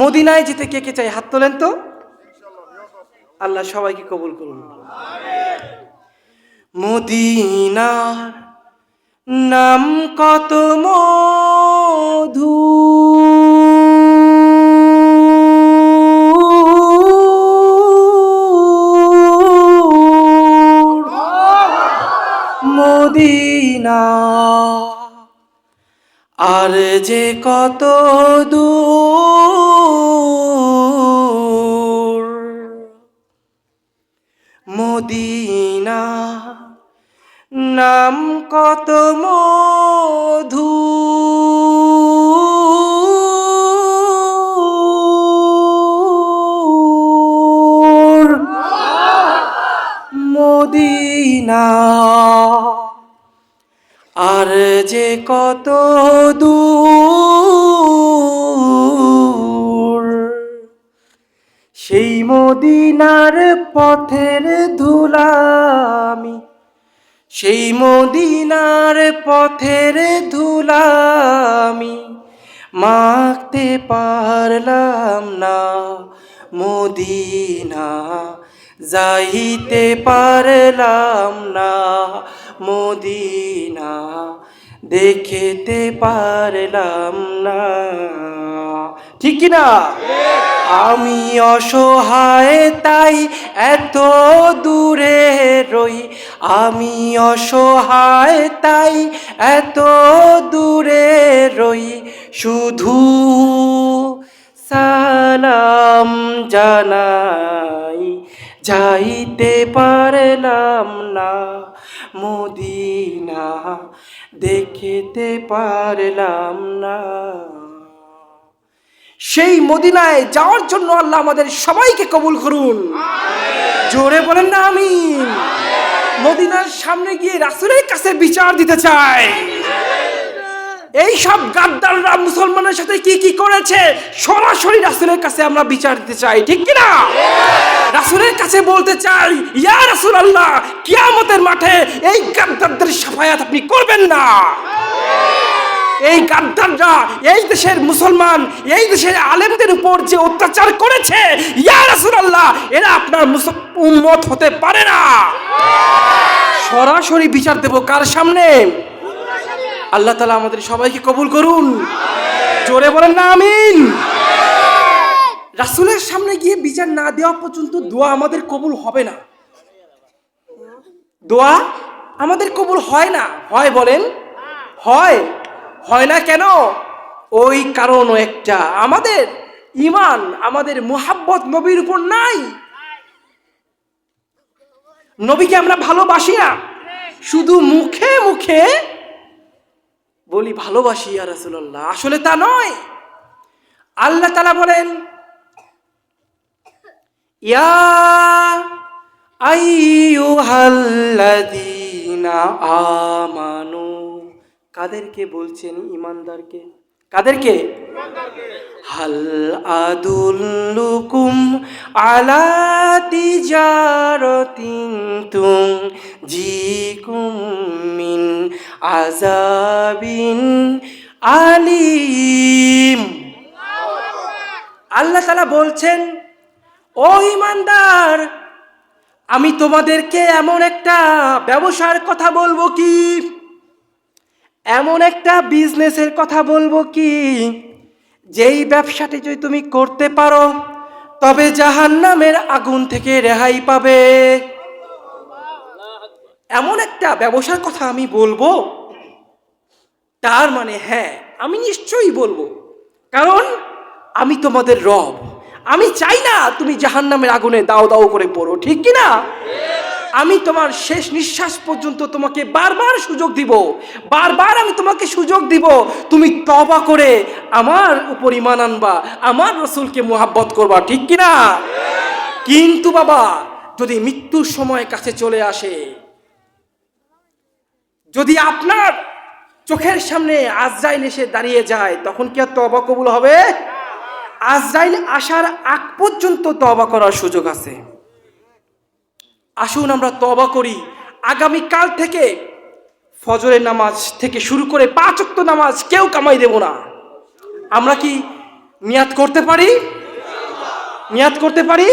মদিনায় যেতে কে কে চাই? হাত তোলেন তো। আল্লাহ সবাইকে কবুল করুন। মদিনার নাম কত মধু, মদিনা আর যে কত দূর, মদিনা নাম কত মধু, মদিনা আর যে কত দূর, সেই মদিনার পথের ধুলামি, সেই মদিনার পথের ধুলামি মাখতে পারলাম না, মদিনা যাইতে পারলাম না, মদিনা দেখতে পারলাম না। ঠিক কিনা? আমি অসহায় তাই এত দূরে রই, আমি অসহায় তাই এত দূরে রই, শুধু সালাম জানাই যাইতে পারলাম না, মদিনা দেখতে পারলাম না। সেই মদিনায় যাওয়ার জন্য আল্লাহ আমাদের সবাইকে কবুল করুন। জোরে বলেন না আমিন। মদিনার সামনে গিয়ে রাসূলের কাছে বিচার দিতে চাই। এই সব গাদ্দাররা মুসলমানের সাথে কি কি করেছে সরাসরি রাসূলের কাছে আমরা বিচার দিতে চাই। ঠিক কি না? রাসূলের কাছে বলতে চাই, ইয়া রাসূলুল্লাহ, কিয়ামতের মাঠে এই গাদ্দারদের শাফায়াত আপনি করবেন না। এই গাদ্দাররা এই দেশের মুসলমান, এই দেশের আলেমদের উপর যে অত্যাচার করেছে, ইয়া রাসূলুল্লাহ, এরা আপনার উম্মত হতে পারে না। সরাসরি বিচার দেব কার সামনে? আল্লাহ তাআলা আমাদের সবাইকে কবুল করুন। জোরে বলেন না আমিন। রাসূলের সামনে গিয়ে বিচার না দেওয়া পর্যন্ত দোয়া আমাদের কবুল হবে না। দোয়া আমাদের কবুল হয় না। হয় বলেন? হয়। হয় না কেন? ওই কারণ একটা, আমাদের ঈমান, আমাদের মুহাব্বত নবীর উপর নাই। নবীকে আমরা ভালোবাসি না, শুধু মুখে মুখে বলি ভালোবাসি ইয়া রাসূলুল্লাহ, আসলে তা নয়। আল্লাহ তাআলা বলেন, ইয়া আইয়ুহাল্লাযীনা আমানু। কাদেরকে বলছেন? ঈমানদারকে। কাদেরকে? হাল আদুল্লুকুম আলা তিজারাতিন তুনজিকুম মিন আযাবিন আলীম। আল্লাহ তাআলা বলছেন, ও ঈমানদার, আমি তোমাদেরকে এমন একটা ব্যবসার কথা বলবো কি, এমন একটা বিজনেসের কথা বলবো কি, যেই ব্যবসাটি যদি তুমি করতে পারো তবে জাহান্নামের আগুন থেকে রেহাই পাবে। এমন একটা ব্যবসার কথা আমি বলবো। তার মানে হ্যাঁ, আমি নিশ্চয়ই বলবো, কারণ আমি তোমাদের রব। আমি চাই না তুমি জাহান্নামের আগুনে দাও দাও করে পড়ো। ঠিক কি না? আমি তোমার শেষ নিঃশ্বাস পর্যন্ত তোমাকে বারবার সুযোগ দিব, বারবার আমি তোমাকে সুযোগ দিব, তুমি তওবা করে আমার উপর ঈমান আনবা, আমার রাসূলকে মুহাব্বত করবা। ঠিক কি না? কিন্তু বাবা, যদি মৃত্যুর সময় কাছে চলে আসে, যদি আপনার চোখের সামনে আজরাইল এসে দাঁড়িয়ে যায়, তখন কি আর তওবা কবুল হবে? আজরাইল আসার আগ পর্যন্ত তওবা করার সুযোগ আছে। আসুন আমরা তওবা করি। আগামী কাল থেকে ফজরের নামাজ থেকে শুরু করে 5 ওয়াক্ত নামাজ কেউ কামাই দেব না। আমরা কি নিয়াত করতে পারি? নিয়াত করতে পারি?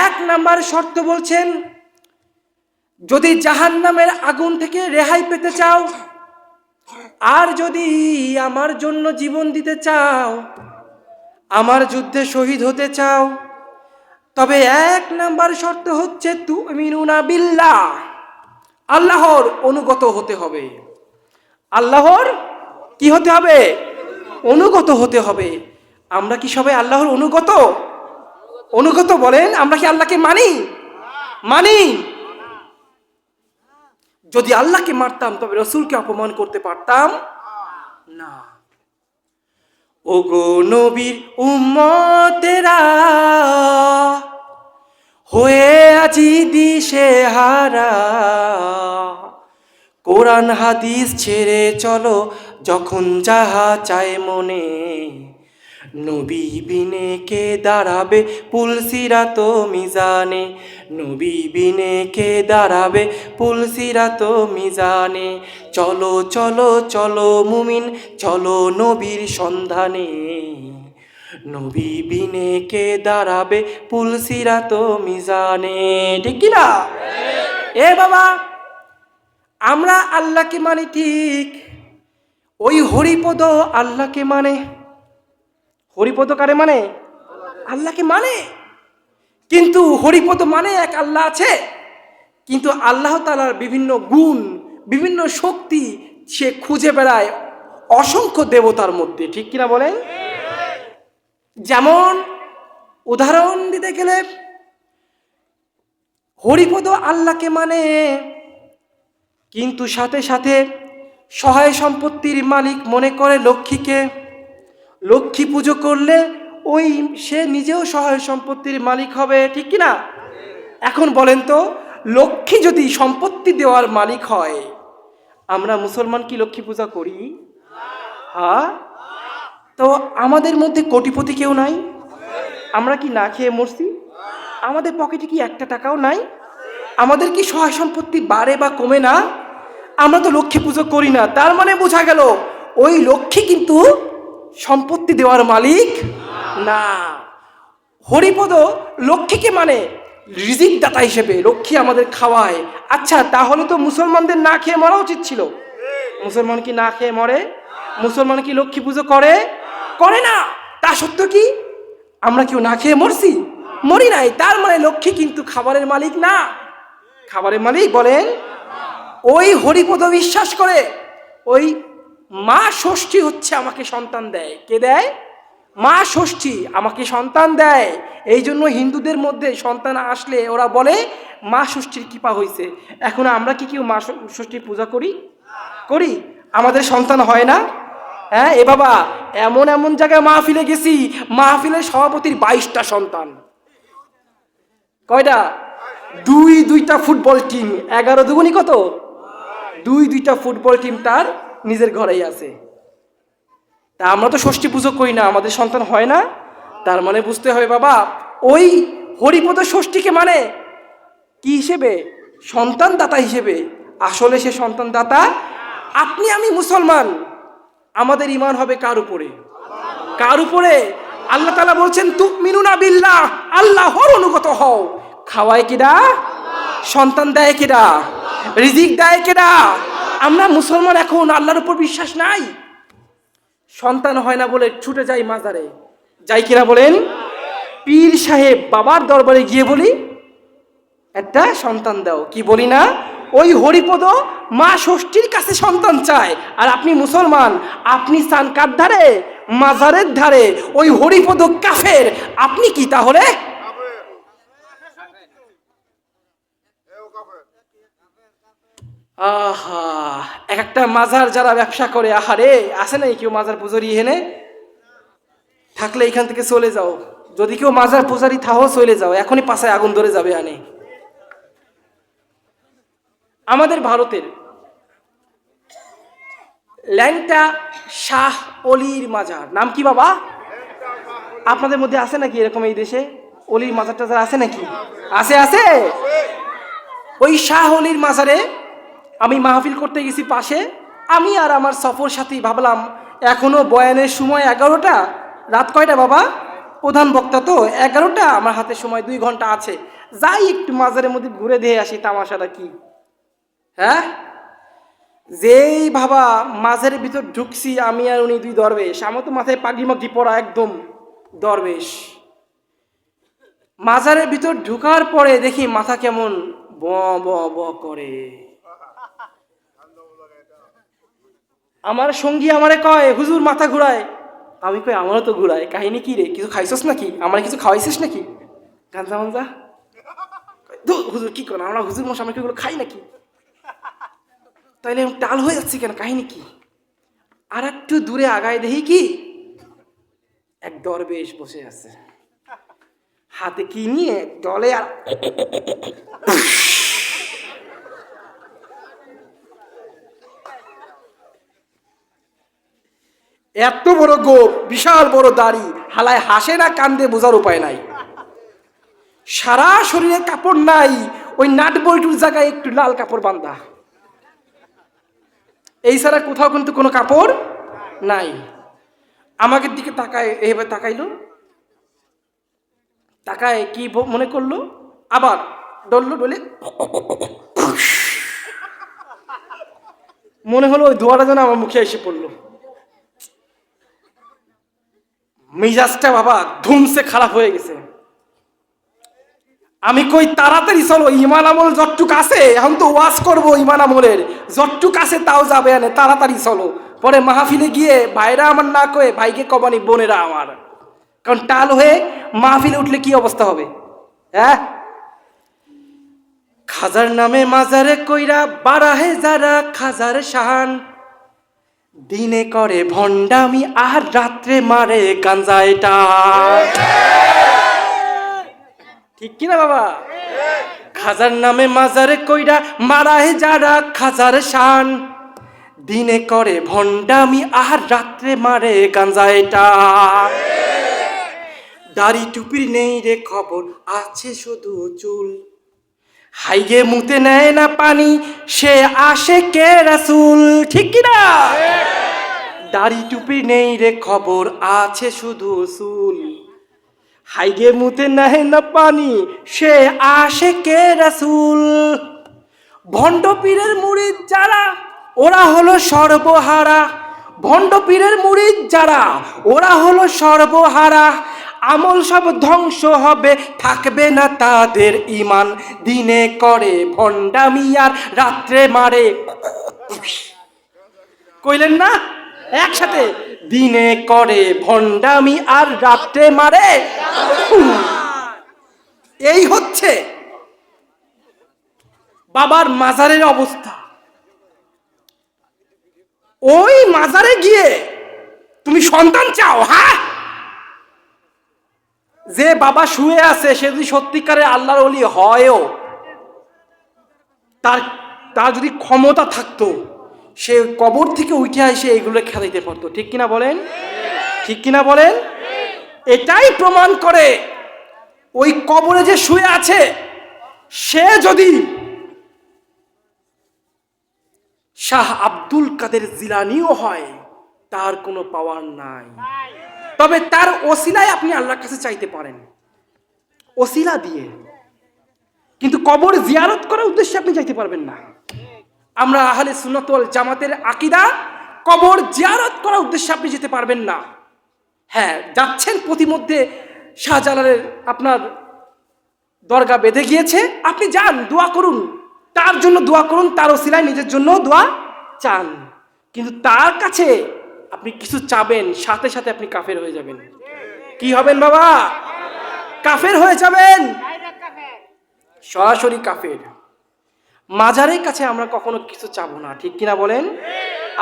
1 নাম্বার শর্ত বলছেন, যদি জাহান্নামের আগুন থেকে রেহাই পেতে চাও, আর যদি আমার জন্য জীবন দিতে চাও, আমার যুদ্ধে শহীদ হতে চাও, তবে 1 নাম্বার শর্ত হচ্ছে তুমিনুনা বিল্লাহ, আল্লাহর অনুগত হতে হবে। আল্লাহর কি হতে হবে? অনুগত হতে হবে। আমরা কি সবাই আল্লাহর অনুগত? অনুগত বলেন, আমরা কি আল্লাহকে মানি? মানি। যদি আল্লাহকে মারতাম তবে রসুলকে অপমান করতে পারতাম না। ওগো নবীর উম্মতেরা, হয়ে আজি দিশে হারা, কোরআন হাদিস ছেড়ে চলো যখন যাহা চায় মনে, নবী বিনে কে দাঁড়াবে পুলসিরাত মিজানে, নবী বিনে কে দাঁড়াবে পুলসিরাত মিজানে। চলো চলো চলো মুমিন, চলো নবীর সন্ধানে, নবী বিনে কে দাঁড়াবে পুলসিরাত মিজানে। ঠিক কি না? এ বাবা, আমরা আল্লাহকে মানি ঠিক, ওই হরিপদ আল্লাহকে মানে। হরিপদ কারে মানে? আল্লাহকে মানে। কিন্তু হরিপদ মানে এক আল্লাহ আছে, কিন্তু আল্লাহ তাআলার বিভিন্ন গুণ, বিভিন্ন শক্তি সে খুঁজে বেড়ায় অসংখ্য দেবতার মধ্যে। ঠিক কিনা বলেন? যেমন উদাহরণ দিতে গেলে, হরিপদ আল্লাহকে মানে, কিন্তু সাথে সাথে সহায় সম্পত্তির মালিক মনে করে লক্ষ্মীকে। লক্ষ্মী পুজো করলে ওই সে নিজেও সহায় সম্পত্তির মালিক হবে। ঠিক কিনা? এখন বলেন তো, লক্ষ্মী যদি সম্পত্তি দেওয়ার মালিক হয়, আমরা মুসলমান কি লক্ষ্মী পূজা করি? হ্যাঁ। তো আমাদের মধ্যে কোটিপতি কেউ নাই? আমরা কি না খেয়ে মরছি? আমাদের পকেটে কি 1 টাকাও নাই? আমাদের কি সহায় সম্পত্তি বাড়ে বা কমে না? আমরা তো লক্ষ্মী পুজো করি না। তার মানে বোঝা গেল ওই লক্ষ্মী কিন্তু সম্পত্তি দেওয়ার মালিক না। হরিপদ লক্ষ্মীকে মানে রিজিক দাতা হিসেবে, লক্ষ্মী আমাদের খাওয়ায়। আচ্ছা, তাহলে তো মুসলমানদের না খেয়ে মরা উচিত ছিল। মুসলমান কি না খেয়ে মরে? মুসলমান কি লক্ষ্মী পুজো করে? করে না। তা সত্ত্বেও কি আমরা কেউ না খেয়ে মরছি? মরি নাই। তার মানে লক্ষ্মী কিন্তু খাবারের মালিক না। খাবারের মালিক বলেন? ওই হরিপদ বিশ্বাস করে ওই মা ষষ্ঠী হচ্ছে আমাকে সন্তান দেয়। কে দেয়? মা ষষ্ঠী আমাকে সন্তান দেয়। এই জন্য হিন্দুদের মধ্যে সন্তান আসলে ওরা বলে মা ষষ্ঠীর কৃপা হয়েছে। এখন আমরা কি কেউ মা ষষ্ঠীর পূজা করি? করি? আমাদের সন্তান হয় না? হ্যাঁ। এ বাবা, এমন এমন জায়গায় মাহফিলে গেছি, মাহফিলের সভাপতির 22টা সন্তান। কয়টা? 2টা ফুটবল টিম। 11 দুগুনি কত? 2টা ফুটবল টিম তার নিজের ঘরেই আছে। তা আমরা তো ষষ্ঠী পুজো করি না, আমাদের সন্তান হয় না। তার মানে বুঝতে হবে বাবা, ওই হরিপদ ষষ্ঠীকে মানে কি হিসেবে? সন্তান দাতা হিসেবে। আসলে সে সন্তান দাতা। আপনি আমি মুসলমান, আমাদের ঈমান হবে কার উপরে? কার উপরে? আল্লাহ তাআলা বলছেন তুমিনুনা বিল্লাহ, আল্লাহর অনুগত হও। খাওয়ায় কিডা? সন্তান দেয় কিডা? রিজিক দেয় কিডা? আমরা মুসলমান এখন আল্লাহর উপর বিশ্বাস নাই। সন্তান হয় না বলে ছুটে যাই মাজারে। যাই কিনা বলেন? পীর সাহেব বাবার দরবারে গিয়ে বলি একটা সন্তান দাও। কি বলি না? ওই হরিপদ মা ষষ্ঠীর কাছে সন্তান চায়। আর আপনি মুসলমান, আপনি চান কার ধারে? মাজারের ধারে। ওই হরিপদ কাফের, আপনি কি তাহলে? আহা, একটা মাজার যারা ব্যবসা করে, আহারে, আসে নাই কেউ মাজার পূজারি এখানে? থাকলে এখান থেকে চলে যাও। যদি কেউ মাজার পূজারি থাও, চলে যাও, এখনই পাশায় আগুন ধরে যাবে। আনে আমাদের ভারতের ল্যাংটা শাহ অলির মাজার, নাম কি বাবা? আপনাদের মধ্যে আছে নাকি এরকম এই দেশে অলির মাজার টাজার আছে নাকি? আছে, আছে। ওই শাহ অলির মাজারে আমি মাহফিল করতে গেছি পাশে। আমি আর আমার সফর সাথী ভাবলাম এখনো বয়ানের সময় 11টা। রাত কয়টা বাবা? প্রধান বক্তা তো 11টা, আমার হাতে সময় 2 ঘন্টা আছে, যাই একটু মাজারের মধ্যে ঘুরে দিয়ে আসি, তামাশাটা কি? হ্যাঁ, যেই বাবা মাঝের ভিতর ঢুকছি আমি আর উনি 2 দরবেশ, আমার তো মাথায় পাগড়ি মাগড়ি পরা একদম দরবেশ। মাজারের ভিতর ঢুকার পরে দেখি মাথা কেমন ব ব ব করে। আমার সঙ্গী আমারে কয়, হুজুর মাথা ঘুরায়। আমি কই আমারও তো ঘুরায়, কাহিনী কি রে, কিছু খাইছস নাকি, আমার কিছু খাওয়াইছিস নাকি? গাঞ্জা মাঞ্জা? ধুর, হুজুর কি করেন, আমরা হুজুর মশা আমরা কি এগুলো খাই নাকি? তাইলে টাল হয়ে যাচ্ছে কেন, কাহিনী কি? আর একটু দূরে আগায় দেখি কি এক দরবেশ বসে আছে, হাতে কি নিয়ে জলে আর এত বড় গোপ, বিশাল বড় দাড়ি, হালায় হাসে না কান্দে বোঝার উপায় নাই। সারা শরীরে কাপড় নাই, ওই নাট বল্টুর জায়গায় একটু লাল কাপড় বাঁধা, এই ছাড়া কোথাও কিন্তু কোনো কাপড় নাই। আমাকে দিকে তাকায়, এইভাবে তাকাইলো, তাকায় কি মনে করলো, আবার ডললো, ডলে মনে হলো ওই ধোয়াটা যেন আমার মুখে এসে পড়লো। মিজাজটা বাবা ধুমসে খারাপ হয়ে গেছে। আমি কই তাড়াতাড়ি চলো, ইমান আমল যতটুক আছে, এখন তো ওয়াজ করবো ইমান আমলের, যতটুক আছে তাও যাবে আনে, তাড়াতাড়ি চলো। পরে মাহফিলে গিয়ে ভাইরা আমার না কয়ে ভাইকে কবানি বোনেরা আমার, কারণ টাল হয়ে মাহফিলে উঠলে কি অবস্থা হবে? হ্যাঁ, খাজার নামে মাজারে কইরা বাড়াহে যারা খাজার শাহান, দিনে করে ভণ্ডামি আর রাত্রে মারে গাঞ্জাইটা। ঠিক কিনা বাবা? খাজার নামে মাজারে কইরা মারাহে যারা খাজার শান, দিনে করে ভণ্ডামি আর রাত্রে মারে গাঞ্জাইটা। দাড়ি টুপির নেই রে খবর, আছে শুধু চুল, হাইগে মুতে নেয় না পানি, সে আসে কে রাসূল। ঠিক কিনা? দাড়ি টুপি নেই রে খবর, আছে শুধু চুল, হাইগে মুতে নেয় না পানি, সে আসে কে রাসূল। ভণ্ড পীরের মুরিদ যারা, ওরা হলো সর্বহারা, ভণ্ড পীরের মুরিদ যারা, ওরা হলো সর্বহারা, আমল সব ধ্বংস হবে, থাকবে না তাদের ঈমান, দিনে করে ভণ্ডামি আর রাত্রে মারে। কইলেন না একসাথে? দিনে করে ভণ্ডামি আর রাত্রে মারে। এই হচ্ছে বাবার মাজারের অবস্থা। ওই মাজারে গিয়ে তুমি সন্তান চাও? হ্যাঁ, যে বাবা শুয়ে আছে সে যদি সত্যিকারের আল্লাহর ওলি হয়ও, তার যদি ক্ষমতা থাকতো, সে কবর থেকে উঠে এসে এগুলো খেলাইতে পারতো। ঠিক কিনা বলেন? ঠিক কিনা বলেন? এটাই প্রমাণ করে ওই কবরে যে শুয়ে আছে সে যদি শাহ আব্দুল কাদের জিলানিও হয়, তার কোনো পাওয়ার নাই। তবে তার ওসিলায় আপনি আল্লাহর কাছে চাইতে পারেন, ওসিলা দিয়ে, কিন্তু কবর জিয়ারত করার উদ্দেশ্যে আপনি চাইতে পারবেন না। আমরা আহলে সুন্নাত ওয়াল জামাতের আকীদা, কবর জিয়ারত করার উদ্দেশ্যে আপনি যেতে পারবেন না। হ্যাঁ, যাচ্ছেন প্রতিমধ্যে শাহজালালের আপনার দরগা বেঁধে গিয়েছে, আপনি যান, দোয়া করুন, তার জন্য দোয়া করুন, তার ওসিলায় নিজের জন্য দোয়া চান, কিন্তু তার কাছে আপনি কিছু চাবেন, সাথে সাথে আপনি কাফের হয়ে যাবেন। কি হবেন বাবা? কাফের হয়ে যাবেন, সরাসরি কাফের। মাজারের কাছে আমরা কখনো কিছু চাবো না। ঠিক কিনা বলেন?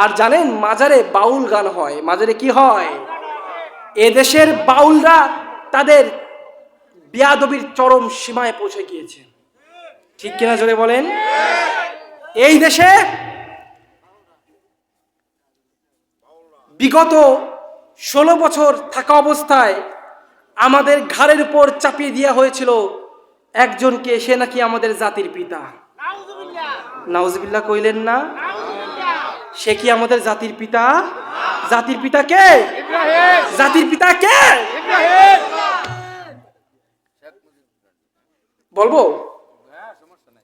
আর জানেন মাজারে বাউল গান হয়। মাজারে কি হয়? এদেশের বাউলরা তাদের বেয়াদবির চরম সীমায় পৌঁছে গিয়েছে। ঠিক কিনা জোরে বলেন? এই দেশে বিগত 16 বছর থাকা অবস্থায় আমাদের ঘাড়ের উপর চাপিয়ে দেওয়া হয়েছিল একজনকে, সে নাকি আমাদের জাতির পিতা। নাউজুবিল্লাহ কইলেন না? সে কি আমাদের জাতির পিতা? জাতির পিতা কে? জাতির পিতা কে? বলবো,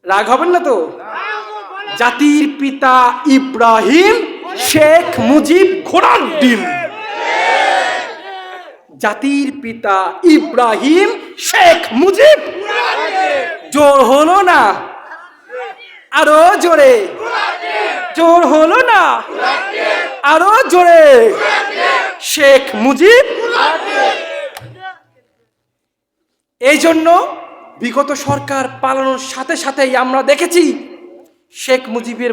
রাগ হবেন না তো? জাতির পিতা ইব্রাহিম, শেখ মুজিব ঘোড়ার ডিম। জাতির পিতা ইব্রাহিম, শেখ মুজিব। জোর হলো না? আরো জোরে। জোর হলো না? আরো জোরে। শেখ মুজিব। এই জন্য বিগত সরকার পালানোর সাথে সাথেই আমরা দেখেছি শেখ মুজিবের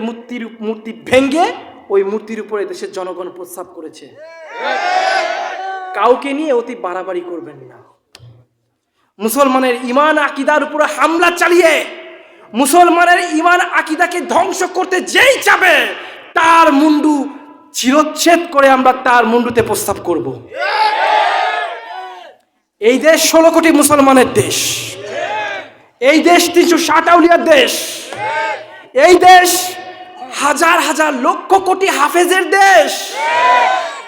মূর্তি ভেঙ্গে ওই মূর্তির উপরে দেশের জনগণ প্রস্তাব করেছে। কাউকে নিয়ে অতি বাড়াবাড়ি করবেন না। মুসলমানের ইমান আকিদার উপরে হামলা চালিয়ে মুসলমানের ইমান আকিদাকে ধ্বংস করতে যেই চাবে তার মুন্ডু চিরচ্ছেদ করে আমরা তার মুন্ডুতে প্রস্তাব করব। এই দেশ 16 কোটি মুসলমানের দেশ। এই দেশ 360 আউলিয়ার দেশ। এই দেশ হাজার হাজার লক্ষ কোটি হাফেজের দেশ।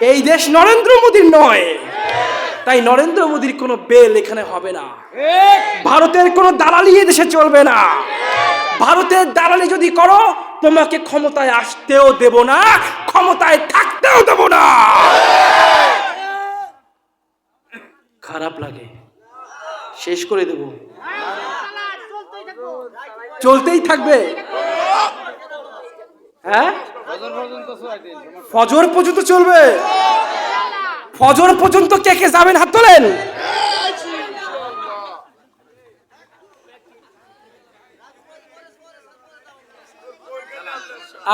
এই দেশ নরেন্দ্র মোদীর নয়। তাই নরেন্দ্র মোদীর কোনো বেল এখানে হবে না। ভারতের কোনো দালালি এ দেশে চলবে না। ভারতের দালালি যদি করো তোমাকে ক্ষমতায় আসতেও দেব না, ক্ষমতায় থাকতেও দেব না। খারাপ লাগে, শেষ করে দেব। চলতেই থাকবে। হ্যাঁ, ফজর পর্যন্ত চলবে। ফজর পর্যন্ত কে কে যাবেন হাত তোলেন।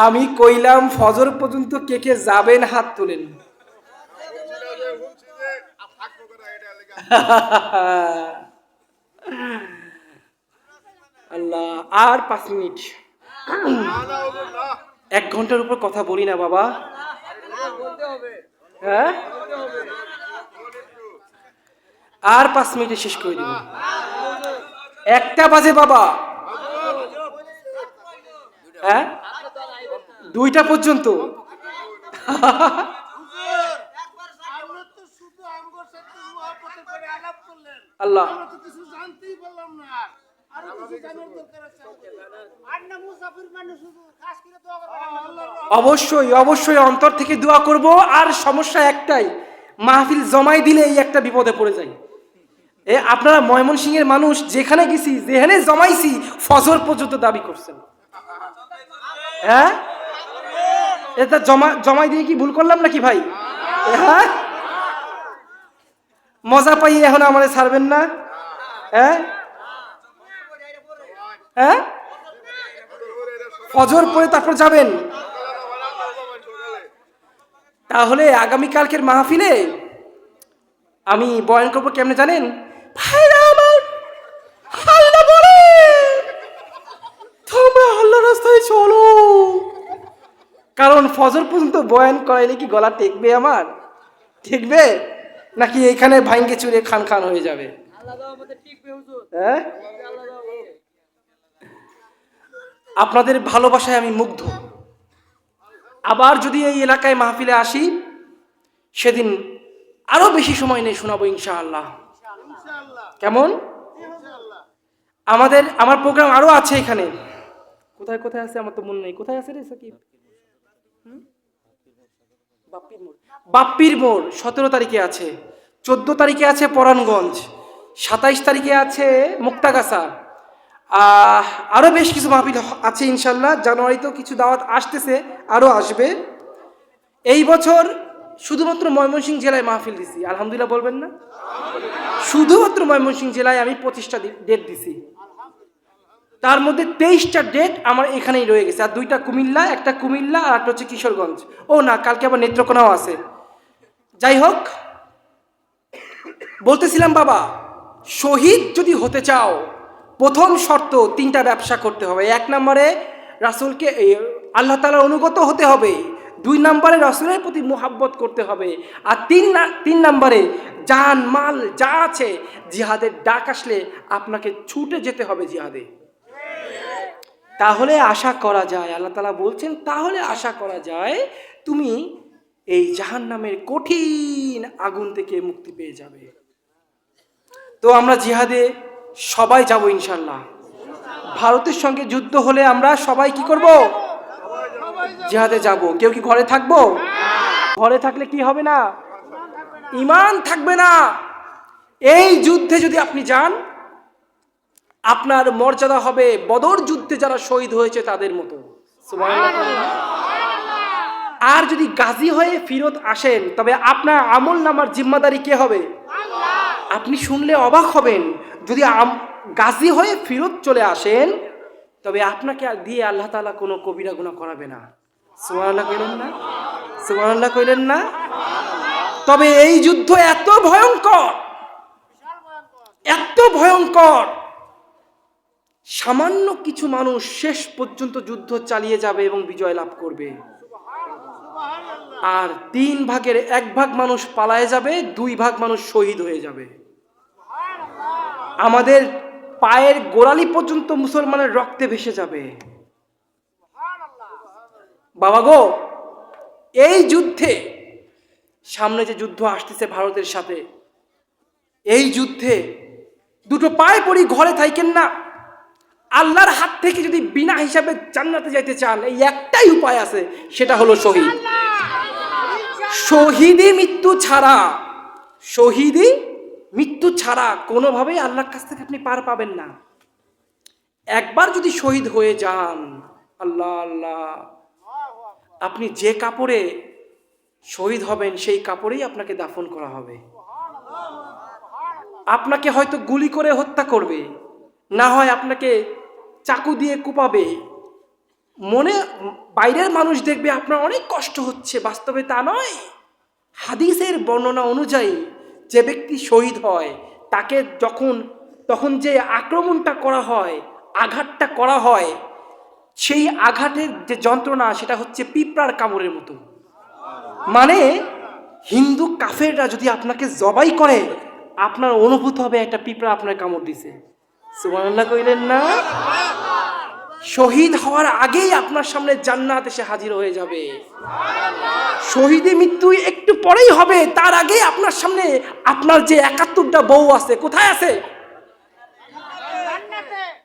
আমি কইলাম ফজর পর্যন্ত কে কে যাবেন হাত তোলেন। আল্লাহ, আর 5 মিনিট। 1 ঘন্টার উপর কথা বলি না বাবা। হ্যাঁ, আর 5 মিনিটে শেষ করে দিব। 1টা বাজে বাবা। হ্যাঁ, 2টা পর্যন্ত। আল্লাহ, অবশ্যই অবশ্যই অন্তর থেকে দোয়া করব। আর সমস্যা একটাই, মাহফিল জমাই দিলে এই একটা বিপদে পড়ে যাই। আপনারা ময়মনসিংহের মানুষ, যেখানে গেছি যেখানে জমাইছি ফজর পর্যন্ত দাবি করছেন। হ্যাঁ, এটা জমাই দিয়ে কি ভুল করলাম নাকি ভাই? হ্যাঁ, মজা পাই এখন আমাদের ছাড়বেন না? হ্যাঁ হ্যাঁ, ফজর পরে তারপর যাবেন। তাহলে আগামীকালকের মাহফিলে আমি বয়ান করবো কেমনে জানেন? ভাইরা আমার, আল্লাহ বলে তোমরা আল্লাহর রাস্তায় চলো। কারণ ফজর পর্যন্ত বয়ান করাইলে কি গলা টেকবে আমার? ঠেকবে নাকি এইখানে ভাঙ্গে চুরে খান খান হয়ে যাবে? হ্যাঁ, আপনাদের ভালোবাসায় আমি মুগ্ধ। আবার যদি এই এলাকায় মাহফিলে আসি সেদিন আরো বেশি সময় নেই শোনাবো ইনশাআল্লাহ। কেমন? আমার প্রোগ্রাম আরো আছে এখানে। কোথায় কোথায় আছে আমার তো মনে নেই। কোথায় আছে রে সাকিব? বাপ্পির মোড় 17 তারিখে আছে, 14 তারিখে আছে পরাণগঞ্জ, 27 তারিখে আছে মুক্তাগাছা। আরো বেশ কিছু মাহফিল আছে ইনশাল্লাহ। জানুয়ারিতেও কিছু দাওয়াত আসতেছে, আরো আসবে। এই বছর শুধুমাত্র ময়মনসিংহ জেলায় মাহফিল দিছি, আলহামদুলিল্লাহ বলবেন না? শুধুমাত্র ময়মনসিংহ জেলায় আমি 25টা ডেট দিছি। তার মধ্যে 23টা ডেট আমার এখানেই রয়ে গেছে। আর 2টা কুমিল্লা, একটা কুমিল্লা আর একটা হচ্ছে কিশোরগঞ্জ। ও না, কালকে আবার নেত্রকোনাও আছে। যাই হোক, বলতেছিলাম বাবা, শহীদ যদি হতে চাও প্রথম শর্ত 3টা ব্যবসা করতে হবে। 1 নম্বরে রাসূলকে, আল্লাহ তাআলার অনুগত হতে হবে। 2 নম্বরে রাসূলের প্রতি মুহাব্বত করতে হবে। আর 3 নম্বরে জান মাল যা আছে জিহাদের ডাক আসলে আপনাকে ছুটে যেতে হবে জিহাদে। তাহলে আশা করা যায়, আল্লাহ তাআলা বলছেন তাহলে আশা করা যায় তুমি এই জাহান্নামের কঠিন আগুন থেকে মুক্তি পেয়ে যাবে। তো আমরা জিহাদে সবাই যাব ইনশাল্লাহ। ভারতের সঙ্গে যুদ্ধ হলে আমরা সবাই কি করব? জিহাদে যাব। কেউ কি ঘরে থাকবো? ঘরে থাকলে কি হবে না? ঈমান থাকবে না। এই যুদ্ধে যদি আপনি যান, আপনার মর্যাদা হবে বদর যুদ্ধে যারা শহীদ হয়েছে তাদের মতো। সুবহানাল্লাহ। আর যদি গাজী হয়ে ফিরত আসেন, তবে আপনার আমল নামার জিম্মাদারি কে হবে? আপনি শুনলে অবাক হবেন, যদি গাজী হয়ে ফিরত চলে আসেন, তবে আপনাকে দিয়ে আল্লাহ তাআলা কোনো কবিরা গুনাহ করাবে না। সুবহানাল্লাহ কইলেন না? সুবহানাল্লাহ কইলেন না? তবে এই যুদ্ধ এত ভয়ঙ্কর, এত ভয়ঙ্কর, সামান্য কিছু মানুষ শেষ পর্যন্ত যুদ্ধ চালিয়ে যাবে এবং বিজয় লাভ করবে। আর 3 ভাগের 1 ভাগ মানুষ পালায়ে যাবে, 2 ভাগ মানুষ শহীদ হয়ে যাবে। আমাদের পায়ের গোড়ালি পর্যন্ত মুসলমানের রক্তে ভেসে যাবে। বাবা গো, এই যুদ্ধে, সামনে যে যুদ্ধ আসতেছে ভারতের সাথে, এই যুদ্ধে দুটো পায়ে পড়ি, ঘরে থাকেন না। আল্লাহর হাত থেকে যদি বিনা হিসাবে জান্নাতে যাইতে চান, এই একটাই উপায় আছে, সেটা হলো শহীদ। শহীদি মৃত্যু ছাড়া, শহীদি মৃত্যু ছাড়া কোনোভাবেই আল্লাহর কাছ থেকে আপনি পার পাবেন না। একবার যদি শহীদ হয়ে যান, আল্লাহ আল্লাহ, আপনি যে কাপড়ে শহীদ হবেন সেই কাপড়েই আপনাকে দাফন করা হবে। আপনাকে হয়তো গুলি করে হত্যা করবে, না হয় আপনাকে চাকু দিয়ে কুপাবে। বাইরের মানুষ দেখবে আপনার অনেক কষ্ট হচ্ছে, বাস্তবে তা নয়। হাদিসের বর্ণনা অনুযায়ী যে ব্যক্তি শহীদ হয়, তাকে তখন যে আক্রমণটা করা হয়, আঘাতটা করা হয়, সেই আঘাতের যে যন্ত্রণা, সেটা হচ্ছে পিঁপড়ার কামড়ের মতো। মানে হিন্দু কাফেররা যদি আপনাকে জবাই করে, আপনার অনুভূত হবে একটা পিঁপড়া আপনার কামড় দিছে। সুবহানাল্লাহ কইলেন না? শহীদ হওয়ার আগেই আপনার সামনে জান্নাত এসে হাজির হয়ে যাবে। শহীদে মৃত্যু একটু পরেই হবে, তার আগেই আপনার সামনে আপনার যে 71টা বউ আছে, কোথায় আছে?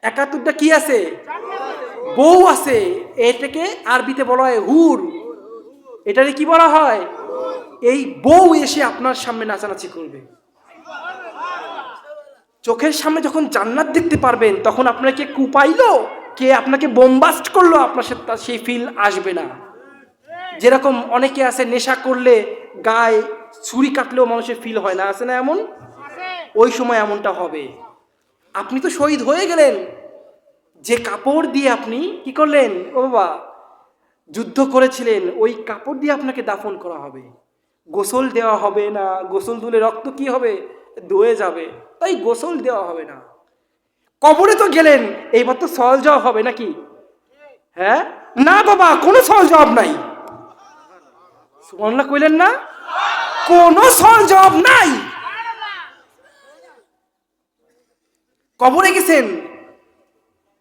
71টা কি আছে? বউ আছে। এটাকে আরবিতে বলা হয় হুর। এটারে কি বলা হয়? এই বউ এসে আপনার সামনে নাচানাচি করবে। চোখের সামনে যখন জান্নাত দেখতে পারবেন, তখন আপনাকে কুপাইলো, কে আপনাকে বোমবাস্ট করলো, আপনার সাথে সেই ফিল আসবে না। যেরকম অনেকে আছে নেশা করলে গায়ে ছুরি কাটলেও মানুষের ফিল হয় না, আছে না এমন? ওই সময় এমনটা হবে। আপনি তো শহীদ হয়ে গেলেন, যে কাপড় দিয়ে আপনি কি করলেন, ও বাবা, যুদ্ধ করেছিলেন, ওই কাপড় দিয়ে আপনাকে দাফন করা হবে। গোসল দেওয়া হবে না। গোসল দিলে রক্ত কি হবে? ধুয়ে যাবে, তাই গোসল দেওয়া হবে না। কবরে তো গেলেন, এইবার তো সওয়াল জবাব হবে নাকি? হ্যাঁ না বাবা, কোনো সওয়াল জবাব নাই। সুবহানাল্লাহ কইলেন না? কোনো সওয়াল জবাব নাই। কবরে গেছেন,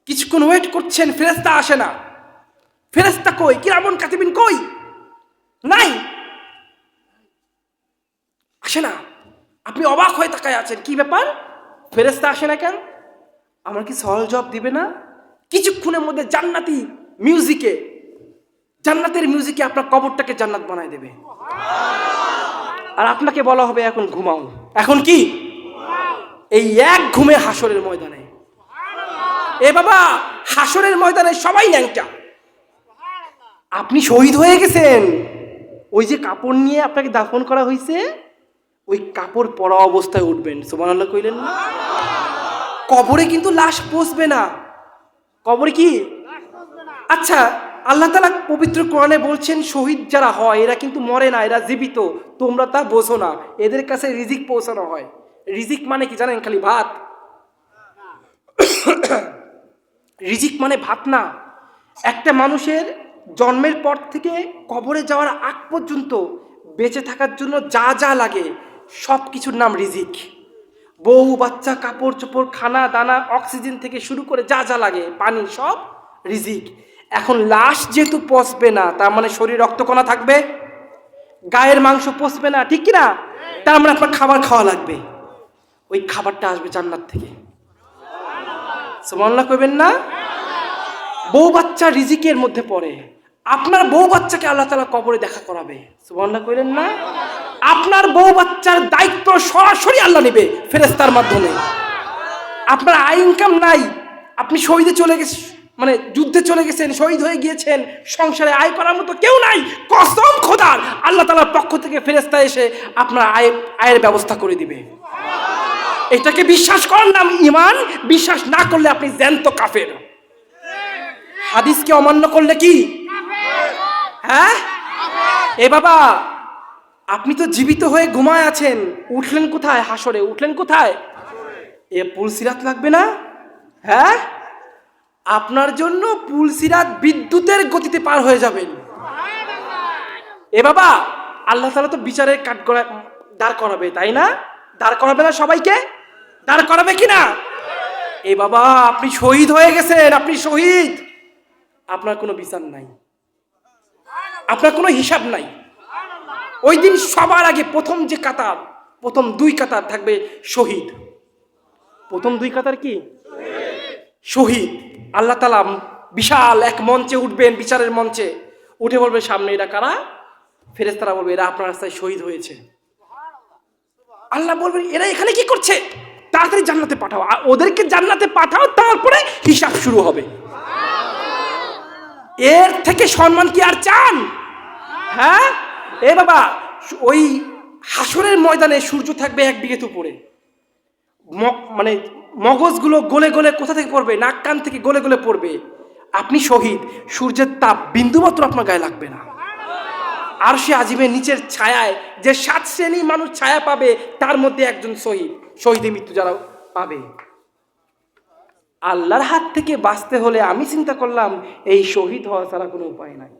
কিছুক্ষণ ওয়েট করছেন, ফেরেশতা আসে না। ফেরেশতা কই? কিরামান কাতিবিন কই? নাই, আসে না। আপনি অবাক হয়ে তাকায় আছেন, কি ব্যাপার, ফেরেশতা আসে না কেন? আমার কি সওয়াল জবাব দিবে না? কিছুক্ষণের মধ্যে জান্নাতের মিউজিকে আপনার কবরটাকে জান্নাত বানায় দেবে। আর আপনাকে বলা হবে এখন ঘুমাও। এখন কি? এই এক ঘুমে হাসরের ময়দানে। এ বাবা, হাসরের ময়দানে সবাই ন্যাংটা। আপনি শহীদ হয়ে গেছেন, ওই যে কাপড় নিয়ে আপনাকে দাফন করা হয়েছে, ওই কাপড় পরা অবস্থায় উঠবেন। সুবহানাল্লাহ কইলেন না? কবরে কিন্তু লাশ পচবে না। কবরে কি? আচ্ছা, আল্লাহ তাআলা পবিত্র কোরআনে বলছেন শহীদ যারা হয় এরা কিন্তু মরে না, এরা জীবিত। তোমরা তা বোঝো না। এদের কাছে রিজিক পৌঁছানো হয়। রিজিক মানে কি জানেন? খালি ভাত। রিজিক মানে ভাত না। একটা মানুষের জন্মের পর থেকে কবরে যাওয়ার আগ পর্যন্ত বেঁচে থাকার জন্য যা যা লাগে সব কিছুর নাম রিজিক। বউ বাচ্চা, কাপড় চোপড়, খানা দানা, অক্সিজেন থেকে শুরু করে যা যা লাগে, পানি, সব রিজিক। এখন লাশ যেহেতু পচবে না, তার মানে শরীর রক্তকণা থাকবে। গায়ের মাংস পচবে না, ঠিক কিনা? তার মানে আপনার খাবার খাওয়া লাগবে, ওই খাবারটা আসবে জান্নাত থেকে। সুবহানাল্লাহ কইবেন না? বউ বাচ্চা রিজিকের মধ্যে পড়ে, আপনার বউ বাচ্চাকে আল্লাহ তাআলা কবরে দেখা করাবে। সুবহানাল্লাহ কইলেন না? আপনার বউ বাচ্চার দায়িত্ব সরাসরি আল্লাহ নেবে ফেরেশতার মাধ্যমে। আপনার আয় ইনকাম নাই, আপনি শহীদে চলে গেছেন, মানে যুদ্ধে চলে গেছেন, শহীদ হয়ে গিয়েছেন, সংসারে আয় করার মতো কেউ নাই, কসম খোদার আল্লাহ তাআলার পক্ষ থেকে ফেরেশতা এসে আপনার আয়ের ব্যবস্থা করে দিবে। এটাকে বিশ্বাস করার নাম ঈমান, বিশ্বাস না করলে আপনি জ্যান্ত কাফের। হাদিসকে অমান্য করলে কি? হ্যাঁ এ বাবা, আপনি তো জীবিত হয়ে ঘুমায় আছেন, উঠলেন কোথায়? হাসরে উঠলেন কোথায়? এ পুলসিরাত লাগবে না? হ্যাঁ, আপনার জন্য পুলসিরাত বিদ্যুতের গতিতে পার হয়ে যাবেন। এ বাবা, আল্লাহ তাআলা তো বিচারের কাঠগড়ায় দাঁড় করাবে, তাই না? দাঁড় করাবে না? সবাইকে দাঁড় করাবে কিনা? এ বাবা, আপনি শহীদ হয়ে গেছেন, আপনি শহীদ, আপনার কোনো বিচার নাই, আপনার কোনো হিসাব নাই। ওই দিন সবার আগে প্রথম যে কাতার, প্রথম 2 কাতার থাকবে শহীদ। প্রথম 2 কাতার কি? শহীদ। আল্লাহ তাআলা বিশাল এক মঞ্চে উঠবেন, বিচারের মঞ্চে উঠে বলবে, সামনে এরা কারা? ফেরেশতারা বলবে, এরা আপনার রাস্তায় শহীদ হয়েছে। আল্লাহ বলবেন, এরা এখানে কি করছে? তাড়াতাড়ি জান্নাতে পাঠাও, আর ওদেরকে জান্নাতে পাঠাও, তারপরে হিসাব শুরু হবে। এর থেকে সম্মান কি আর চান? হ্যাঁ এ বাবা, ওই হাসরের ময়দানে সূর্য থাকবে 1 বিঘত উপরে, মানে মগজগুলো গলে গলে কোথা থেকে পড়বে? নাক কান থেকে গলে গলে পড়বে। আপনি শহীদ, সূর্যের তাপ বিন্দুমাত্র আপনার গায়ে লাগবে না। আরশে আজিমের নিচের ছায়ায় যে 7 শ্রেণী মানুষ ছায়া পাবে, তার মধ্যে একজন শহীদ, শহীদের মৃত্যু যারা পাবে। আল্লাহর হাত থেকে বাঁচতে হলে আমি চিন্তা করলাম, এই শহীদ হওয়া ছাড়া কোনো উপায় নাই।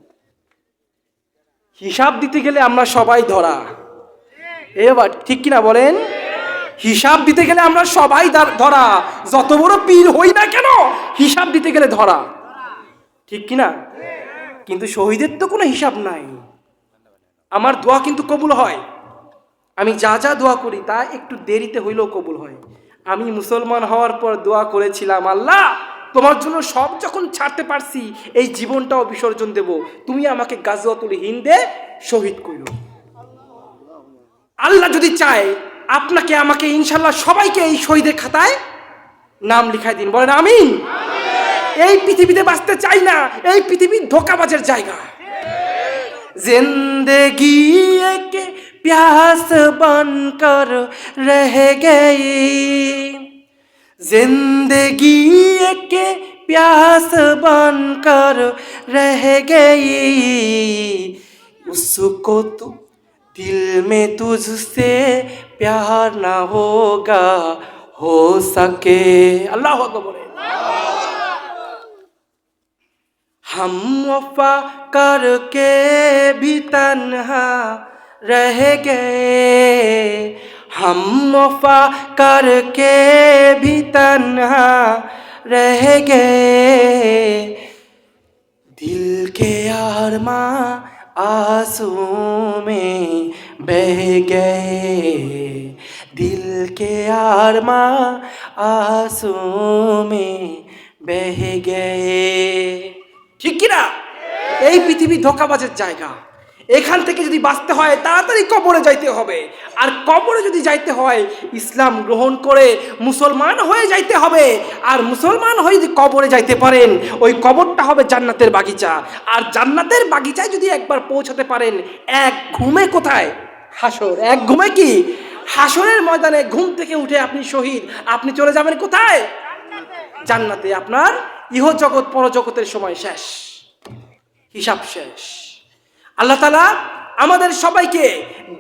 হিসাব দিতে গেলে আমরা সবাই ধরা। এবার ঠিক কিনা বলেন? হিসাব দিতে গেলে আমরা সবাই ধরা, যত বড় পীর হই না কেন, হিসাব দিতে গেলে ধরা, ঠিক কিনা? কিন্তু শহীদের তো কোনো হিসাব নাই। আমার দোয়া কিন্তু কবুল হয়, আমি যা যা দোয়া করি তা একটু দেরিতে হইলেও কবুল হয়। আমি মুসলমান হওয়ার পর দোয়া করেছিলাম, আল্লাহ তোমার জন্য সব যখন ছাড়তে পারছি, এই জীবনটাও বিসর্জন দেব, তুমি আমাকে গাজওয়াতুল হিন্দে শহীদ করো। আল্লাহ যদি চায়, আপনাকে আমাকে ইনশাল্লাহ সবাইকে এই শহীদের খাতায় নাম লিখাই দিন, বলেন আমিন। এই পৃথিবীতে বাঁচতে চাই না, এই পৃথিবী ধোঁকাবাজের জায়গা। जिंदगी एक प्यास बनकर रह गई, जिंदगी एक प्यास बनकर रह गई, उसको तू दिल में तुझसे प्यार ना होगा हो सके। अल्लाह अकबर। हम वफा करके भी तन्हा रह गए, हम वफा करके भी तन्हा रह गए, दिल के अरमां आंसू में बह गए, दिल के अरमां आंसू में बह गए। ঠিক কিনা? এই পৃথিবী ধোঁকাবাজের জায়গা, এখান থেকে যদি বাঁচতে হয় তাড়াতাড়ি কবরে যাইতে হবে, আর কবরে যদি যাইতে হয় ইসলাম গ্রহণ করে মুসলমান হয়ে যাইতে হবে। আর মুসলমান হয়ে যদি কবরে যাইতে পারেন, ওই কবরটা হবে জান্নাতের বাগিচা, আর জান্নাতের বাগিচায় যদি একবার পৌঁছাতে পারেন, এক ঘুমে কোথায়? হাসর। এক ঘুমে কি? হাসরের ময়দানে ঘুম থেকে উঠে আপনি শহীদ, আপনি চলে যাবেন কোথায়? জান্নাতে। আপনার ইহজগৎ পরজগতের সময় শেষ, হিসাব শেষ। আল্লাহ তাআলা আমাদের সবাইকে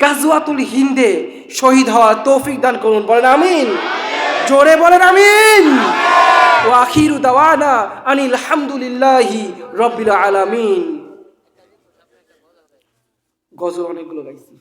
গাজওয়াতুল হিন্দে শহীদ হওয়ার তৌফিক দান করুন, বলেন আমিন। জোরে বলেন আমিন। ওয়া আখিরু দাওয়ানা আনিল হামদুলিল্লাহি রাব্বিল আলামিন। গজল অনেকগুলো গাইছি।